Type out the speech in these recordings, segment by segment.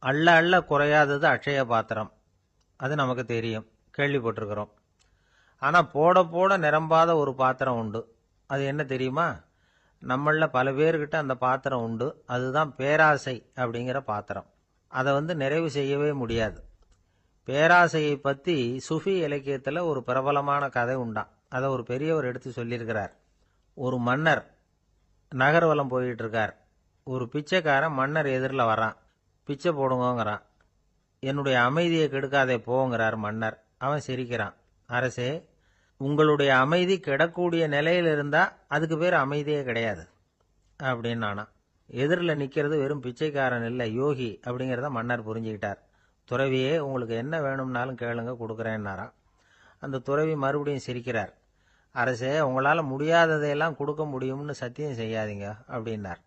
அள்ள அள்ள குறையாதது அட்சய பாத்திரம். அது நமக்கு தெரியும், கேள்விப்பட்டிருக்கிறோம். ஆனால் போட போட நிரம்பாத ஒரு பாத்திரம் உண்டு. அது என்ன தெரியுமா? நம்மள பல பேர்கிட்ட அந்த பாத்திரம் உண்டு. அதுதான் பேராசை அப்படிங்கிற பாத்திரம். அதை நிறைவு செய்யவே முடியாது. பேராசையை பற்றி சுஃபி இலக்கியத்தில் ஒரு பிரபலமான கதை உண்டாம். அதை ஒரு பெரியவர் எடுத்து சொல்லியிருக்கிறார். ஒரு மன்னர் நகர்வலம் போயிட்டு இருக்கார். ஒரு பிச்சைக்காரன் மன்னர் எதிரில் வரான். பிச்சை போடுங்கிறான். என்னுடைய அமைதியை கெடுக்காதே போங்கிறார் மன்னர். அவன் சிரிக்கிறான். அரசே, உங்களுடைய அமைதி கெடக்கூடிய நிலையில் இருந்தால் அதுக்கு பேர் அமைதியே கிடையாது அப்படின்னு நானா. எதிரில் நிற்கிறது வெறும் பிச்சைக்காரன் இல்லை, யோகி அப்படிங்கிறத மன்னர் புரிஞ்சுக்கிட்டார். துறவியே, உங்களுக்கு என்ன வேணும்னாலும் கேளுங்க, கொடுக்குறேன்னாராம். அந்த துறவி மறுபடியும் சிரிக்கிறார். அரசே, உங்களால் முடியாததையெல்லாம் கொடுக்க முடியும்னு சத்தியம் செய்யாதீங்க அப்படின்னார்.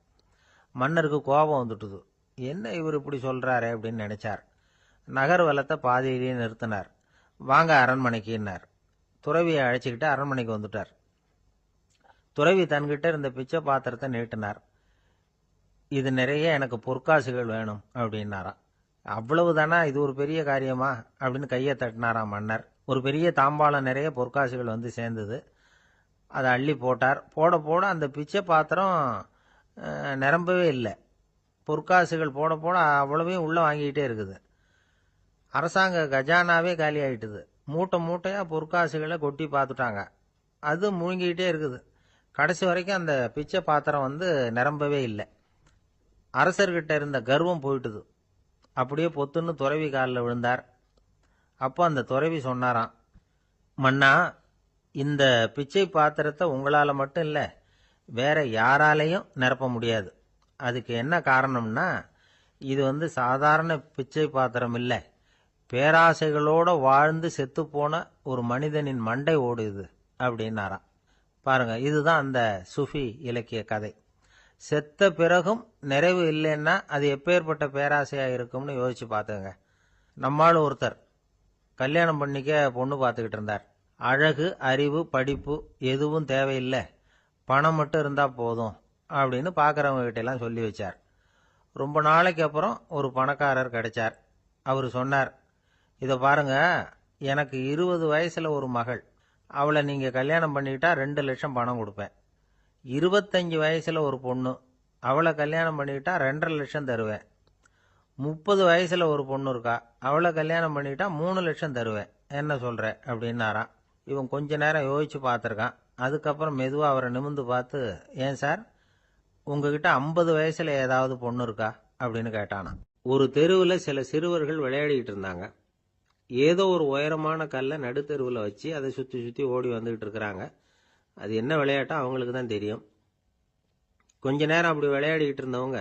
மன்னருக்கு கோபம் வந்துட்டுது. என்ன இவர் இப்படி சொல்கிறாரே அப்படின்னு நினைச்சார். நகர்வலத்தை பாதியிலேயே நிறுத்தினார். வாங்க அரண்மனைக்குன்னார். துறவியை அழைச்சிக்கிட்டு அரண்மனைக்கு வந்துட்டார். துறவி தன்கிட்ட இருந்த பிச்சை பாத்திரத்தை நீட்டினார். இது நிறைய எனக்கு பொற்காசுகள் வேணும் அப்படின்னாராம். அவ்வளவுதானா, இது ஒரு பெரிய காரியமா அப்படின்னு கையை தட்டினாராம் மன்னர். ஒரு பெரிய தாம்பாளம் நிறைய பொற்காசுகள் சேர்ந்தது. அதை அள்ளி போட்டார். போட போட அந்த பிச்சை பாத்திரம் நிரம்பவே இல்லை. பொற்காசுகள் போட போட அவ்வளவையும் உள்ளே வாங்கிக்கிட்டே இருக்குது. அரசாங்க கஜானாவே காலி ஆகிட்டுது. மூட்டை மூட்டையாக பொற்காசுகளை கொட்டி பார்த்துட்டாங்க. அது முழுங்கிக்கிட்டே இருக்குது. கடைசி வரைக்கும் அந்த பிச்சை பாத்திரம் நிரம்பவே இல்லை. அரசர்கிட்ட இருந்த கர்வம் போயிட்டுது. அப்படியே பொத்துன்னு துறவி காலில் விழுந்தார். அப்போ அந்த துறவி சொன்னாராம், மன்னா, இந்த பிச்சை பாத்திரத்தை உங்களால் மட்டும் இல்லை, வேற யாராலையும் நிரப்ப முடியாது. அதுக்கு என்ன காரணம்னா, இது சாதாரண பிச்சை பாத்திரம் இல்லை, பேராசைகளோடு வாழ்ந்து செத்துப்போன ஒரு மனிதனின் மண்டை ஓடுது அப்படின்னாராம். பாருங்க, இதுதான் அந்த சுஃபி இலக்கிய கதை. செத்த பிறகும் நிறைவு இல்லைன்னா அது எப்பேற்பட்ட பேராசையாக இருக்கும்னு யோசிச்சு பார்த்துங்க. நம்மால் ஒருத்தர் கல்யாணம் பண்ணிக்க பொண்ணு பார்த்துக்கிட்டு இருந்தார். அழகு, அறிவு, படிப்பு எதுவும் தேவையில்லை, பணம் மட்டும் இருந்தால் போதும் அப்படின்னு பார்க்குறவங்க கிட்டெல்லாம் சொல்லி வச்சார். ரொம்ப நாளைக்கு அப்புறம் ஒரு பணக்காரர் கிடைச்சார். அவர் சொன்னார், இதை பாருங்க, எனக்கு 20 வயசில் ஒரு மகள். அவளை நீங்கள் கல்யாணம் பண்ணிக்கிட்டா 2 லட்சம் பணம் கொடுப்பேன். 25 வயசில் ஒரு பொண்ணு, அவளை கல்யாணம் பண்ணிக்கிட்டா 2.5 லட்சம் தருவேன். 30 வயசில் ஒரு பொண்ணு இருக்கா, அவளை கல்யாணம் பண்ணிக்கிட்டா 3 லட்சம் தருவேன். என்ன சொல்கிற அப்படின்னாராம். இவன் கொஞ்ச நேரம் யோசிச்சு பார்த்துருக்கான். அதுக்கப்புறம் மெதுவாக அவரை நிமிர்ந்து பார்த்து, ஏன் சார், உங்ககிட்ட 50 வயசில் ஏதாவது பொண்ணு இருக்கா அப்படின்னு கேட்டானா. ஒரு தெருவில் சில சிறுவர்கள் விளையாடிக்கிட்டு இருந்தாங்க. ஏதோ ஒரு உயரமான கல்லை நடுத்தெருவில் வச்சு அதை சுற்றி சுற்றி ஓடி வந்துக்கிட்டு இருக்கிறாங்க. அது என்ன விளையாட்டோ அவங்களுக்கு தான் தெரியும். கொஞ்ச நேரம் அப்படி விளையாடிக்கிட்டு இருந்தவங்க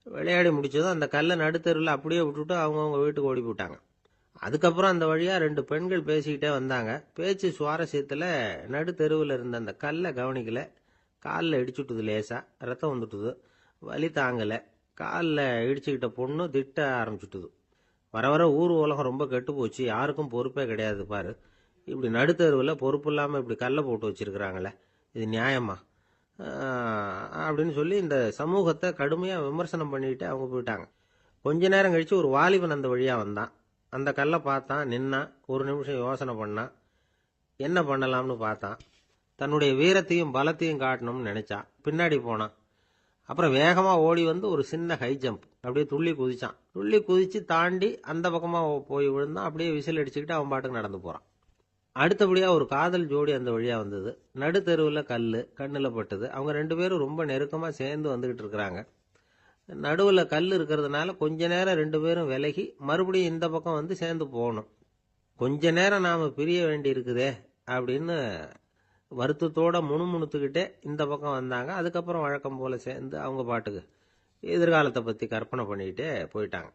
விளையாடி முடிச்சதும் அந்த கல்லை நடுத்தெருவில் அப்படியே விட்டுட்டு அவங்கவுங்க வீட்டுக்கு ஓடி போட்டாங்க. அதுக்கப்புறம் அந்த வழியாக 2 பெண்கள் பேசிக்கிட்டே வந்தாங்க. பேச்சு சுவாரஸ்யத்தில் நடுத்தெருவில் இருந்த அந்த கல்லை கவனிக்கல. காலில் இடிச்சுட்டுது, லேசாக ரத்தம் வந்துட்டுது. வலி தாங்கலை. காலில் இடிச்சுக்கிட்ட பொண்ணு திட்ட ஆரம்பிச்சுட்டுது. வர வர ஊர் உலகம் ரொம்ப கெட்டு போச்சு, யாருக்கும் பொறுப்பே கிடையாது பாரு, இப்படி நடுத்தருவில் பொறுப்பு இல்லாமல் இப்படி கல்லை போட்டு வச்சிருக்கிறாங்களே, இது நியாயமா அப்படின்னு சொல்லி இந்த சமூகத்தை கடுமையாக விமர்சனம் பண்ணிக்கிட்டு அவங்க போயிட்டாங்க. கொஞ்ச நேரம் கழித்து ஒரு வாலிபன் அந்த வழியாக வந்தான். அந்த கல்லை பார்த்தான், நின்னான். ஒரு நிமிஷம் யோசனை பண்ணான். என்ன பண்ணலாம்னு பார்த்தான். தன்னுடைய வீரத்தையும் பலத்தையும் காட்டணும்னு நினைச்சான். பின்னாடி போனான். அப்புறம் வேகமாக ஓடி ஒரு சின்ன ஹை ஜம்ப், அப்படியே துள்ளி குதிச்சான். துள்ளி குதிச்சு தாண்டி அந்த பக்கமாக போய் விழுந்தான். அப்படியே விசில் அடிச்சுக்கிட்டு அவன் பாட்டுக்கு நடந்து போகிறான். அடுத்தபடியாக ஒரு காதல் ஜோடி அந்த வழியாக வந்தது. நடுத்தெருவில் கல் கண்ணில் பட்டது. அவங்க 2 பேரும் ரொம்ப நெருக்கமாக சேர்ந்து வந்துக்கிட்டு இருக்கிறாங்க. நடுவில் கல் இருக்கிறதுனால கொஞ்ச நேரம் 2 பேரும் விலகி மறுபடியும் இந்த பக்கம் சேர்ந்து போகணும். கொஞ்ச நேரம் நாம் பிரிய வேண்டி இருக்குதே அப்படின்னு வருத்தத்தோட முணுமுணுத்துக்கிட்டே இந்த பக்கம் வந்தாங்க. அதுக்கப்புறம் வழக்கம் போல் சேர்ந்து அவங்க பாட்டுக்கு எதிர்காலத்தை பற்றி கற்பனை பண்ணிக்கிட்டே போயிட்டாங்க.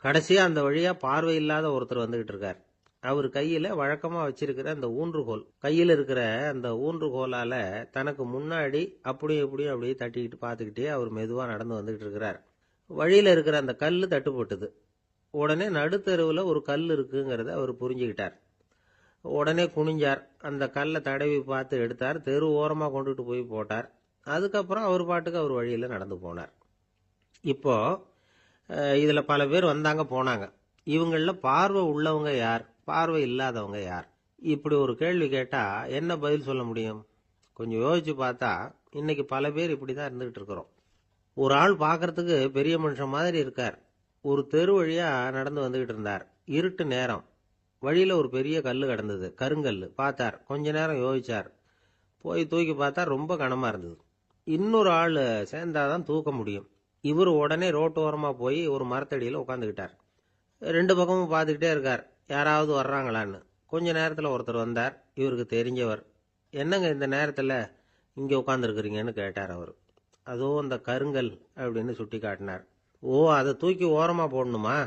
கடைசியாக அந்த வழியாக பார்வை இல்லாத ஒருத்தர் வந்துக்கிட்டு இருக்கார். அவர் கையில் வழக்கமாக வச்சிருக்கிற அந்த ஊன்றுகோல், கையில் இருக்கிற அந்த ஊன்றுகோலால் தனக்கு முன்னாடி அப்படியே இப்படியும் அப்படியே தட்டிக்கிட்டு பார்த்துக்கிட்டே அவர் மெதுவாக நடந்து வந்துக்கிட்டு இருக்கிறார். வழியில் இருக்கிற அந்த கல் தட்டுப்பட்டுது. உடனே நடுத்தெருவில் ஒரு கல் இருக்குங்கிறத அவர் புரிஞ்சுக்கிட்டார். உடனே குனிஞ்சார். அந்த கல்லை தடவி பார்த்து எடுத்தார். தெரு ஓரமாக கொண்டுட்டு போய் போட்டார். அதுக்கப்புறம் அவர் பாட்டுக்கு அவர் வழியில் நடந்து போனார். இப்போ இதுல பல பேர் வந்தாங்க போனாங்க. இவங்கள பார்வை உள்ளவங்க யார், பார்வை இல்லாதவங்க யார்? இப்படி ஒரு கேள்வி கேட்டா என்ன பதில் சொல்ல முடியும்? கொஞ்சம் யோசிச்சு பார்த்தா இன்னைக்கு பல பேர் இப்படிதான் இருந்துகிட்டு இருக்கிறோம். ஒரு ஆள் பார்க்கறதுக்கு பெரிய மனுஷன் மாதிரி இருக்கார். ஒரு தெரு வழியா நடந்து வந்துகிட்டு இருந்தார். இருட்டு நேரம். வழியில ஒரு பெரிய கல்லு கிடந்தது, கருங்கல்லு. பார்த்தார், கொஞ்ச நேரம் யோசிச்சார். போய் தூக்கி பார்த்தா ரொம்ப கனமா இருந்தது. இன்னொரு ஆள் சேர்ந்தாதான் தூக்க முடியும். இவர் உடனே ரோட்டோரமா போய் ஒரு மரத்தடியில உட்காந்துக்கிட்டார். ரெண்டு பக்கமும் பார்த்துக்கிட்டே இருக்கார், யாராவது வர்றாங்களான்னு. கொஞ்ச நேரத்துல ஒருத்தர் வந்தார், இவருக்கு தெரிஞ்சவர். என்னங்க இந்த நேரத்துல இங்க உட்காந்துருக்குறீங்கன்னு கேட்டார் அவர். அதோ அந்த கருங்கல் அப்படின்னு சுட்டி காட்டினார். ஓ, அதை தூக்கி ஓரமா போடணுமா?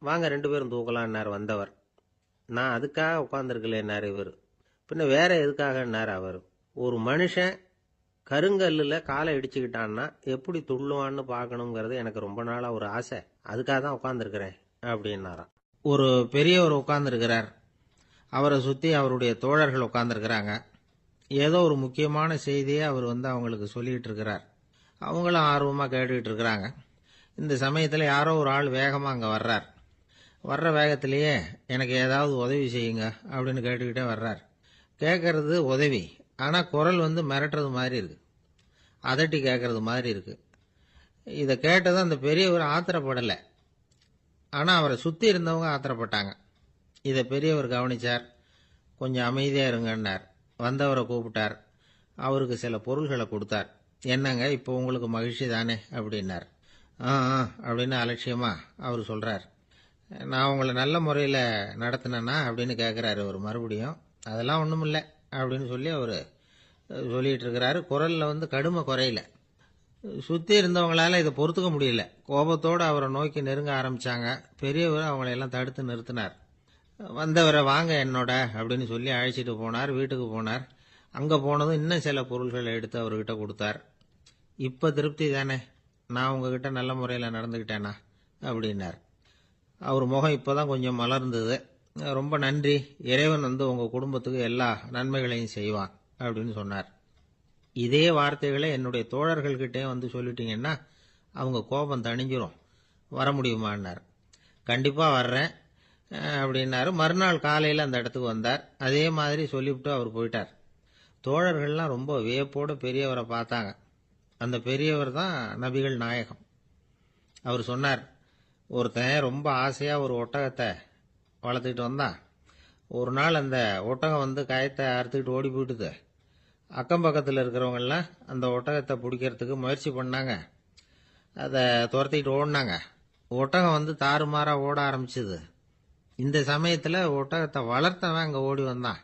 வாங்க ரெண்டு பேரும் தூக்கலான்னார் வந்தவர். நான் அதுக்காக உட்காந்துருக்கலன்னார் இவர். பின்ன வேற எதுக்காகன்னார் அவர். ஒரு மனுஷன் கருங்கல்லுல காலை இடிச்சுக்கிட்டான்னா எப்படி துள்ளுவான்னு பார்க்கணுங்கிறது எனக்கு ரொம்ப நாளா ஒரு ஆசை. அதுக்காக தான் உட்காந்துருக்கிறேன் அப்படின்னாராம். ஒரு பெரியவர் உட்கார்ந்துருக்கிறார். அவரை சுத்தி அவருடைய தோழர்கள் உட்கார்ந்துருக்கிறாங்க. ஏதோ ஒரு முக்கியமான செய்தியை அவர் அவங்களுக்கு சொல்லிட்டு இருக்கிறார். அவங்களும் ஆர்வமா கேட்டுக்கிட்டு இருக்கிறாங்க. இந்த சமயத்துல யாரோ ஒரு ஆள் வேகமா அங்க வர்றார். வர்ற வேகத்திலேயே எனக்கு ஏதாவது உதவி செய்யுங்க அப்படின்னு கேட்டுக்கிட்டே வர்றார். கேட்கறது உதவி, ஆனா குரல் மிரட்டுறது மாதிரி இருக்கு, அதட்டி கேட்கறது மாதிரி இருக்கு. இதை கேட்டது அந்த பெரியவர் ஆத்திரப்படலை, ஆனா அவரை சுத்தி இருந்தவங்க ஆத்திரப்பட்டாங்க. இதை பெரியவர் கவனிச்சார். கொஞ்சம் அமைதியா இருங்கன்னார். வந்தவரை கூப்பிட்டார். அவருக்கு சில பொருள்களை கொடுத்தார். என்னங்க இப்போ உங்களுக்கு மகிழ்ச்சி தானே அப்படின்னார். ஆ அப்படின்னு அலட்சியமா அவர் சொல்றார். நான் உங்களை நல்ல முறையில் நடத்தினேன்னா அப்படின்னு கேட்குறாரு அவர் மறுபடியும். அதெல்லாம் ஒன்றும் இல்லை அப்படின்னு சொல்லி அவர் சொல்லிட்டு இருக்கிறாரு. குரலில் கடுமை குறையில. சுற்றி இருந்தவங்களால இதை பொறுத்துக்க முடியல. கோபத்தோடு அவரை நோக்கி நெருங்க ஆரம்பிச்சாங்க. பெரியவர் அவங்களையெல்லாம் தடுத்து நிறுத்தினார். வந்தவரை வாங்க என்னோட அப்படின்னு சொல்லி அழைச்சிட்டு போனார். வீட்டுக்கு போனார். அங்கே போனதும் இன்னும் சில பொருள்களை எடுத்து அவர்கிட்ட கொடுத்தார். இப்போ திருப்தி தானே, நான் உங்ககிட்ட நல்ல முறையில் நடந்துக்கிட்டேனா அப்படின்னார். அவர் முகம் இப்போதான் கொஞ்சம் மலர்ந்தது. ரொம்ப நன்றி, இறைவன் உங்க குடும்பத்துக்கு எல்லா நன்மைகளையும் செய்வான் அப்படின்னு சொன்னார். இதே வார்த்தைகளை என்னுடைய தோழர்கள்கிட்டே சொல்லிட்டீங்கன்னா அவங்க கோபம் தணிஞ்சிரும், வர முடியுமான்னார். கண்டிப்பா வர்றேன் அப்படின்னாரு. மறுநாள் காலையில் அந்த இடத்துக்கு வந்தார். அதே மாதிரி சொல்லிவிட்டு அவர் போயிட்டார். தோழர்கள்லாம் ரொம்ப வியப்போடு பெரியவரை பார்த்தாங்க. அந்த பெரியவர் தான் நபிகள் நாயகம். அவர் சொன்னார், ஒருத்தன் ரொம்ப ஆசையா ஒரு ஒட்டகத்தை வளர்த்துக்கிட்டு வந்தான். ஒரு நாள் அந்த ஒட்டகம் கயத்தை அறுத்துக்கிட்டு ஓடி போயிட்டுது. அக்கம் பக்கத்தில் இருக்கிறவங்கெல்லாம் அந்த ஒட்டகத்தை பிடிக்கிறதுக்கு முயற்சி பண்ணாங்க. அதை துரத்திக்கிட்டு ஓடினாங்க. ஒட்டகம் தாறுமாறா ஓட ஆரம்பிச்சுது. இந்த சமயத்தில் ஒட்டகத்தை வளர்த்தவன் அங்கே ஓடி வந்தான்.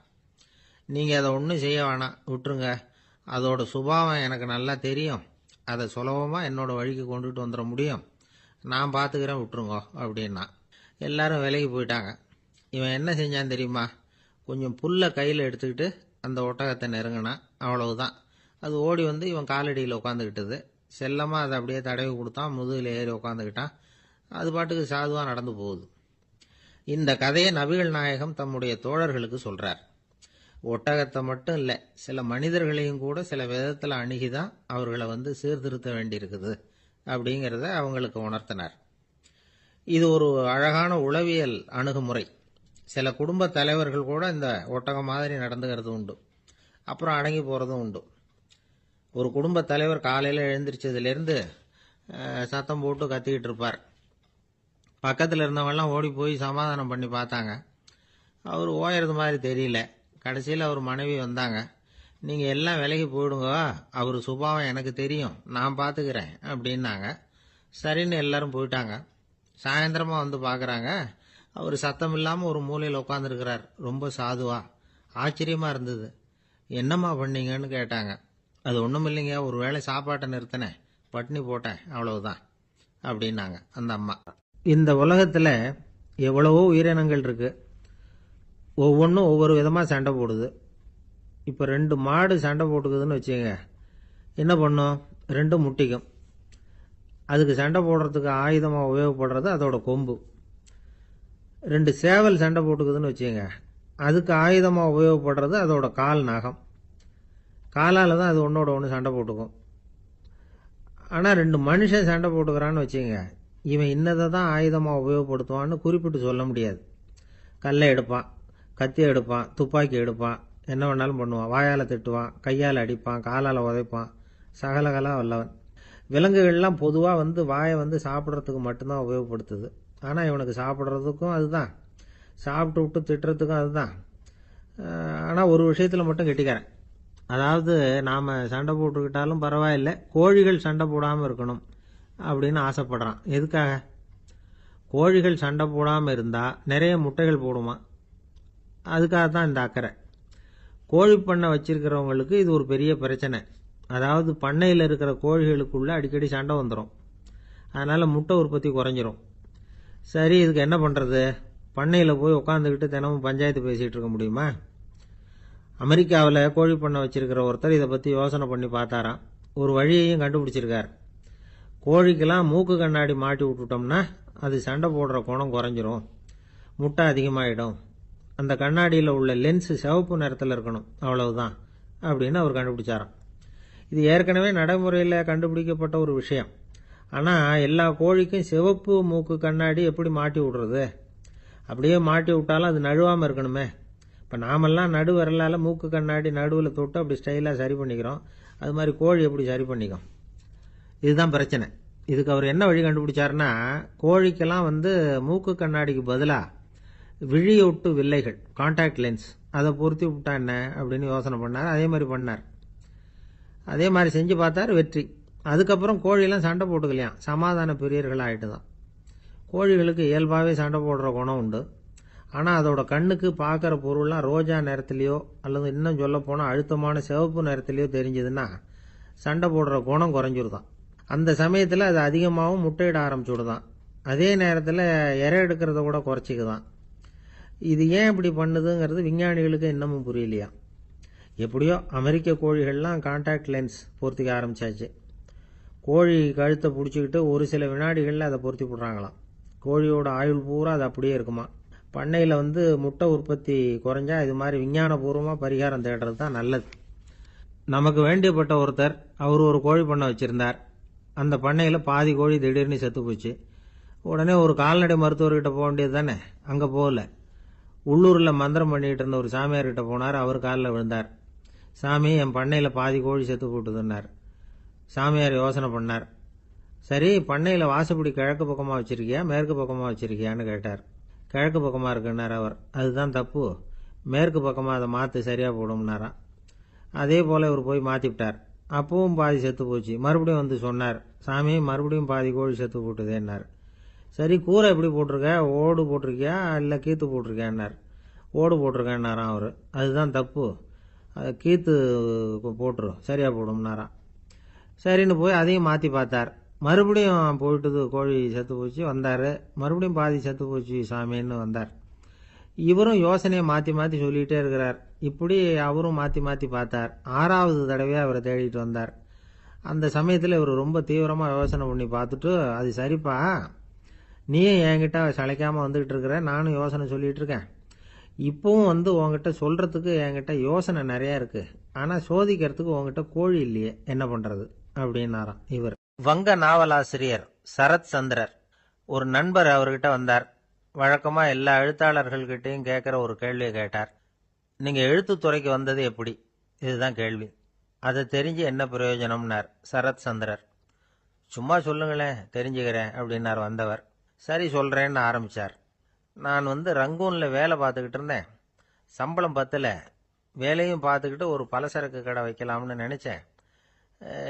நீங்கள் அதை ஒன்றும் செய்ய வேணாம், விட்டுருங்க. அதோட சுபாவம் எனக்கு நல்லா தெரியும். அதை சுலபமாக என்னோட வழிக்கு கொண்டுட்டு வந்துட முடியும். நான் பார்த்துக்கிறேன், விட்டுருங்க அப்படின்னா. எல்லாரும் விலகி போயிட்டாங்க. இவன் என்ன செஞ்சான் தெரியுமா? கொஞ்சம் புல்லை கையில் எடுத்துக்கிட்டு அந்த ஒட்டகத்தை நெருங்கினான். அவ்வளவுதான். அது ஓடி இவன் காலடியில் உட்காந்துக்கிட்டது. செல்லமாக அதை அப்படியே தடவி கொடுத்தான். முதுகில் ஏறி உட்காந்துக்கிட்டான். அது பாட்டுக்கு சாதுவாக நடந்து போகுது. இந்த கதையை நபிகள் நாயகம் தம்முடைய தோழர்களுக்கு சொல்றார். ஒட்டகத்தை மட்டும் இல்லை, சில மனிதர்களையும் கூட சில விதத்தில் அணுகிதான் அவர்களை சீர்திருத்த வேண்டியிருக்குது அப்படிங்கிறத அவங்களுக்கு உணர்த்தினார். இது ஒரு அழகான உளவியல் அணுகுமுறை. சில குடும்ப தலைவர்கள் கூட இந்த ஒட்டகம் மாதிரி நடந்துகிறது உண்டு, அப்புறம் அடங்கி போறதும் உண்டு. ஒரு குடும்ப தலைவர் காலையில் எழுந்திரிச்சதுலேருந்து சத்தம் போட்டு கத்திக்கிட்டு இருப்பார். பக்கத்தில் இருந்தவங்கெல்லாம் ஓடி போய் சமாதானம் பண்ணி பார்த்தாங்க. அவர் ஓயறது மாதிரி தெரியல. கடைசியில் அவர் மனைவி வந்தாங்க. நீங்கள் எல்லாம் விலகி போயிடுங்க, அவர் சுபாவம் எனக்கு தெரியும், நான் பார்த்துக்கிறேன் அப்படின்னாங்க. சரின்னு எல்லாரும் போயிட்டாங்க. சாயந்தரமா பார்க்குறாங்க, அவர் சத்தம் இல்லாமல் ஒரு மூலையில் உட்காந்துருக்கிறார், ரொம்ப சாதுவா. ஆச்சரியமா இருந்தது. என்னம்மா பண்ணீங்கன்னு கேட்டாங்க. அது ஒன்றும் இல்லைங்க, ஒரு வேளை சாப்பாட்டை நிறுத்தினேன், பட்னி போட்டேன், அவ்வளவுதான் அப்படின்னாங்க அந்த அம்மா. இந்த உலகத்தில் எவ்வளவோ உயிரினங்கள் இருக்கு. ஒவ்வொன்றும் ஒவ்வொரு விதமாக சண்டை போடுது. இப்போ 2 மாடு சண்டை போட்டுக்குதுன்னு வச்சுங்க, என்ன பண்ணும்? 2 முட்டிக்கும். அதுக்கு சண்டை போடுறதுக்கு ஆயுதமாக உபயோகப்படுறது அதோட கொம்பு. 2 சேவல் சண்டை போட்டுக்குதுன்னு வச்சுங்க, அதுக்கு ஆயுதமாக உபயோகப்படுறது அதோட கால் நகம். காலால் தான் அது ஒன்றோட ஒன்று சண்டை போட்டுக்கும். ஆனால் 2 மனுஷன் சண்டை போட்டுக்கிறான்னு வச்சுங்க, இவன் இன்னதை தான் ஆயுதமாக உபயோகப்படுத்துவான்னு குறிப்பிட்டு சொல்ல முடியாது. கல்லை எடுப்பான், கத்தி எடுப்பான், துப்பாக்கி எடுப்பான், என்ன வேணாலும் பண்ணுவான். வாயால் திட்டுவான், கையால் அடிப்பான், காலால் உதைப்பான், சகலகலா வல்லவன். விலங்குகள்லாம் பொதுவாக வாயை சாப்பிட்றதுக்கு மட்டும்தான் உபயோகப்படுத்துது. ஆனால் இவனுக்கு சாப்பிட்றதுக்கும் அதுதான், சாப்பிட்டு விட்டு திட்டுறதுக்கும் அதுதான். ஆனால் ஒரு விஷயத்தில் மட்டும் கெட்டிக்கிறேன். அதாவது நாம் சண்டை போட்டுக்கிட்டாலும் பரவாயில்லை, கோழிகள் சண்டை போடாமல் இருக்கணும் அப்படின்னு ஆசைப்படுறான். எதுக்காக? கோழிகள் சண்டை போடாமல் இருந்தால் நிறைய முட்டைகள் போடுமா, அதுக்காக தான் இந்த அக்கறை. கோழி பண்ணை வச்சிருக்கிறவங்களுக்கு இது ஒரு பெரிய பிரச்சனை. அதாவது பண்ணையில் இருக்கிற கோழிகளுக்குள்ள அடிக்கடி சண்டை வந்துடும். அதனால் முட்டை உற்பத்தி குறைஞ்சிரும். சரி, இதுக்கு என்ன பண்ணுறது? பண்ணையில் போய் உட்காந்துக்கிட்டு தினமும் பஞ்சாயத்து பேசிகிட்டு இருக்க முடியுமா? அமெரிக்காவில் கோழி பண்ணை வச்சிருக்கிற ஒருத்தர் இதை பற்றி யோசனை பண்ணி பார்த்தாராம். ஒரு வழியையும் கண்டுபிடிச்சிருக்கார். கோழிக்கெல்லாம் மூக்கு கண்ணாடி மாட்டி விட்டுட்டோம்னா அது சண்டை போடுற குணம் குறைஞ்சிரும், முட்டை அதிகமாகிடும். அந்த கண்ணாடியில் உள்ள லென்ஸு சிவப்பு நிறத்தில் இருக்கணும், அவ்வளவுதான் அப்படின்னு அவர் கண்டுபிடிச்சாராம். இது ஏற்கனவே நடைமுறையில் கண்டுபிடிக்கப்பட்ட ஒரு விஷயம். ஆனால் எல்லா கோழிக்கும் சிவப்பு மூக்கு கண்ணாடி எப்படி மாட்டி விடுறது? அப்படியே மாட்டி விட்டாலும் அது நழுவாமல் இருக்கணுமே. இப்போ நாமெல்லாம் நடு விரலால் மூக்கு கண்ணாடி நடுவில் தொட்டு அப்படி ஸ்டைலாக சரி பண்ணிக்கிறோம். அது மாதிரி கோழி எப்படி சரி பண்ணிக்கும்? இதுதான் பிரச்சனை. இதுக்கு அவர் என்ன வழி கண்டுபிடிச்சாருன்னா, கோழிக்கெல்லாம் மூக்கு கண்ணாடிக்கு பதிலாக விழியொட்டு வில்லைகள், கான்டாக்ட் லென்ஸ், அதை பொருத்தி விட்டா என்ன அப்படின்னு யோசனை பண்ணார். அதே மாதிரி பண்ணார். அதே மாதிரி செஞ்சு பார்த்தார், வெற்றி. அதுக்கப்புறம் கோழியெல்லாம் சண்டை போட்டுக்கலையாம், சமாதான பிரியர்கள் ஆகிட்டு தான். கோழிகளுக்கு இயல்பாகவே சண்டை போடுற குணம் உண்டு. ஆனால் அதோட கண்ணுக்கு பார்க்குற பொருள்லாம் ரோஜா நிறத்துலையோ அல்லது இன்னும் சொல்ல போனால் அழுத்தமான சிவப்பு நிறத்துலையோ தெரிஞ்சதுன்னா சண்டை போடுற குணம் குறைஞ்சிருதான். அந்த சமயத்தில் அது அதிகமாகவும் முட்டையிட ஆரம்பிச்சுடுதான். அதே நேரத்தில் இறை எடுக்கிறத கூட குறைச்சிக்குதான். இது ஏன் இப்படி பண்ணுதுங்கிறது விஞ்ஞானிகளுக்கு இன்னமும் புரியலையா. எப்படியோ அமெரிக்க கோழிகள்லாம் கான்டாக்ட் லென்ஸ் பொருத்திக்க ஆரம்பிச்சாச்சு. கோழி கழுத்தை பிடிச்சிக்கிட்டு ஒரு சில வினாடிகளில் அதை பொருத்தி விடுறாங்களாம். கோழியோட ஆயுள் பூரா அது அப்படியே இருக்குமா. பண்ணையில் முட்டை உற்பத்தி குறைஞ்சா இது மாதிரி விஞ்ஞானபூர்வமாக பரிகாரம் தேடுறது தான் நல்லது. நமக்கு வேண்டியப்பட்ட ஒருத்தர், அவர் ஒரு கோழி பண்ணை வச்சுருந்தார். அந்த பண்ணையில் பாதி கோழி திடீர்னு செத்து போச்சு. உடனே ஒரு கால்நடை மருத்துவர்கிட்ட போக வேண்டியது தானே. அங்கே போகல. உள்ளூரில் மந்திரம் பண்ணிகிட்டு இருந்த ஒரு சாமியார்கிட்ட போனார். அவர் காலில் விழுந்தார். சாமி, என் பண்ணையில் பாதி கோழி செத்து போட்டுதுன்னார். சாமியார் யோசனை பண்ணார். சரி, பண்ணையில் வாசப்படி கிழக்கு பக்கமாக வச்சிருக்கியா மேற்கு பக்கமாக வச்சிருக்கியான்னு கேட்டார். கிழக்கு பக்கமாக இருக்குன்னார் அவர். அதுதான் தப்பு, மேற்கு பக்கமாக அதை மாற்று, சரியாக போடும்னாராம். அதே போல் இவர் போய் மாற்றிவிட்டார். அப்பவும் பாதி செத்து போச்சு. மறுபடியும் சொன்னார், சாமி மறுபடியும் பாதி கோழி செத்து போட்டுதேன்னார். சரி, கூரை எப்படி போட்டிருக்க, ஓடு போட்டிருக்கியா இல்லை கீத்து போட்டிருக்கியான்னார். ஓடு போட்டிருக்கேன்னாராம் அவர். அதுதான் தப்பு, கீத்து போட்டுரு, சரியாக போடும்னாராம். சரின்னு போய் அதையும் மாற்றி பார்த்தார். மறுபடியும் போயிட்டுது, கோழி செத்து போச்சு. வந்தார். மறுபடியும் பாதி செத்து போச்சு சாமின்னு வந்தார். இவரும் யோசனையை மாற்றி மாற்றி சொல்லிகிட்டே இருக்கிறார். இப்படி அவரும் மாற்றி மாற்றி பார்த்தார். 6வது தடவையாக அவரை தேடிட்டு வந்தார். அந்த சமயத்தில் இவர் ரொம்ப தீவிரமாக யோசனை பண்ணி பார்த்துட்டு, அது சரிப்பா, நீயும் என்கிட்ட சளைக்காமல் வந்துக்கிட்டு இருக்கிற, நானும் யோசனை சொல்லிகிட்டு இருக்கேன். இப்போவும் உங்ககிட்ட சொல்கிறதுக்கு என்கிட்ட யோசனை நிறையா இருக்குது. ஆனால் சோதிக்கிறதுக்கு உங்ககிட்ட கோழி இல்லையே, என்ன பண்ணுறது அப்படின்னாராம் இவர். வங்க நாவலாசிரியர் சரத் சந்திரர் ஒரு நண்பர் அவர்கிட்ட வந்தார். வழக்கமாக எல்லா எழுத்தாளர்கள்கிட்டையும் கேட்குற ஒரு கேள்வியை கேட்டார். நீங்கள் எழுத்துத்துறைக்கு வந்தது எப்படி? இதுதான் கேள்வி. அதை தெரிஞ்சு என்ன பிரயோஜனம்னார் சரத் சந்திரர். சும்மா சொல்லுங்களேன், தெரிஞ்சுக்கிறேன் அப்படின்னார் வந்தவர். சரி சொல்கிறேன்னு ஆரம்பித்தார். நான் ரங்கூனில் வேலை பார்த்துக்கிட்டு இருந்தேன். சம்பளம் பத்தலை. வேலையும் பார்த்துக்கிட்டு ஒரு பலசரக்கு கடை வைக்கலாம்னு நினச்சேன்.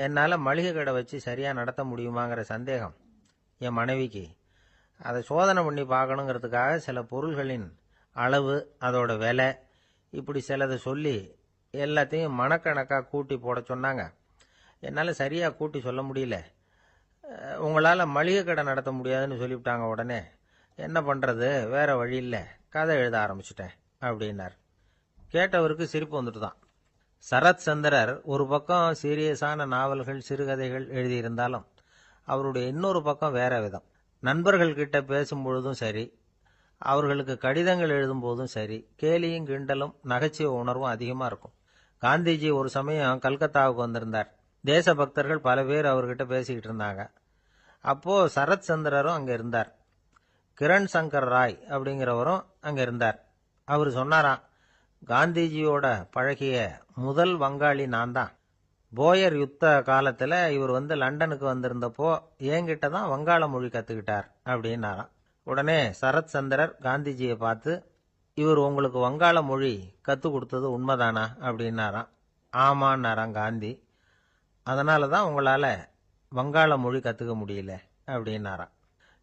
என்னால் மளிகை கடை வச்சு சரியாக நடத்த முடியுமாங்கிற சந்தேகம் என் மனைவிக்கு. அதை சோதனை பண்ணி பார்க்கணுங்கிறதுக்காக சில பொருள்களின் அளவு, அதோட விலை, இப்படி சிலதை சொல்லி எல்லாத்தையும் மனக்கணக்காக கூட்டி போட சொன்னாங்க. என்னால் சரியாக கூட்டி சொல்ல முடியல. உங்களால் மளிகை கடை நடத்த முடியாதுன்னு சொல்லிவிட்டாங்க. உடனே என்ன பண்ணுறது, வேறு வழி இல்லை, கதை எழுத ஆரம்பிச்சிட்டேன் அப்படின்னார். கேட்டவருக்கு சிரிப்பு வந்துட்டு தான். சரத் சந்திரர் ஒரு பக்கம் சீரியஸான நாவல்கள், சிறுகதைகள் எழுதியிருந்தாலும் அவருடைய இன்னொரு பக்கம் வேற விதம். நண்பர்கள்கிட்ட பேசும்பொழுதும் சரி, அவர்களுக்கு கடிதங்கள் எழுதும்போதும் சரி, கேலியும் கிண்டலும் நகைச்சுவை உணர்வும் அதிகமாக இருக்கும். காந்திஜி ஒரு சமயம் கல்கத்தாவுக்கு வந்திருந்தார். தேசபக்தர்கள் பல பேர் அவர்கிட்ட பேசிக்கிட்டு இருந்தாங்க. அப்போ சரத் சந்திரரும் அங்க இருந்தார். கிரண் சங்கர் ராய் அப்படிங்கிறவரும் அங்க இருந்தார். அவர் சொன்னாராம், காந்திஜியோட பழகிய முதல் வங்காளி நான் தான். போயர் யுத்த காலத்துல இவர் லண்டனுக்கு வந்திருந்தப்போ என்கிட்ட தான் வங்காள மொழி கத்துக்கிட்டார் அப்படின்னாராம். உடனே சரத் சந்திரர் காந்திஜியை பார்த்து, இவர் உங்களுக்கு வங்காள மொழி கத்து கொடுத்தது உண்மைதானா அப்படின்னாராம். ஆமான்னாராம் காந்தி. அதனால தான் உங்களால வங்காள மொழி கத்துக்க முடியல அப்படின்னாராம்.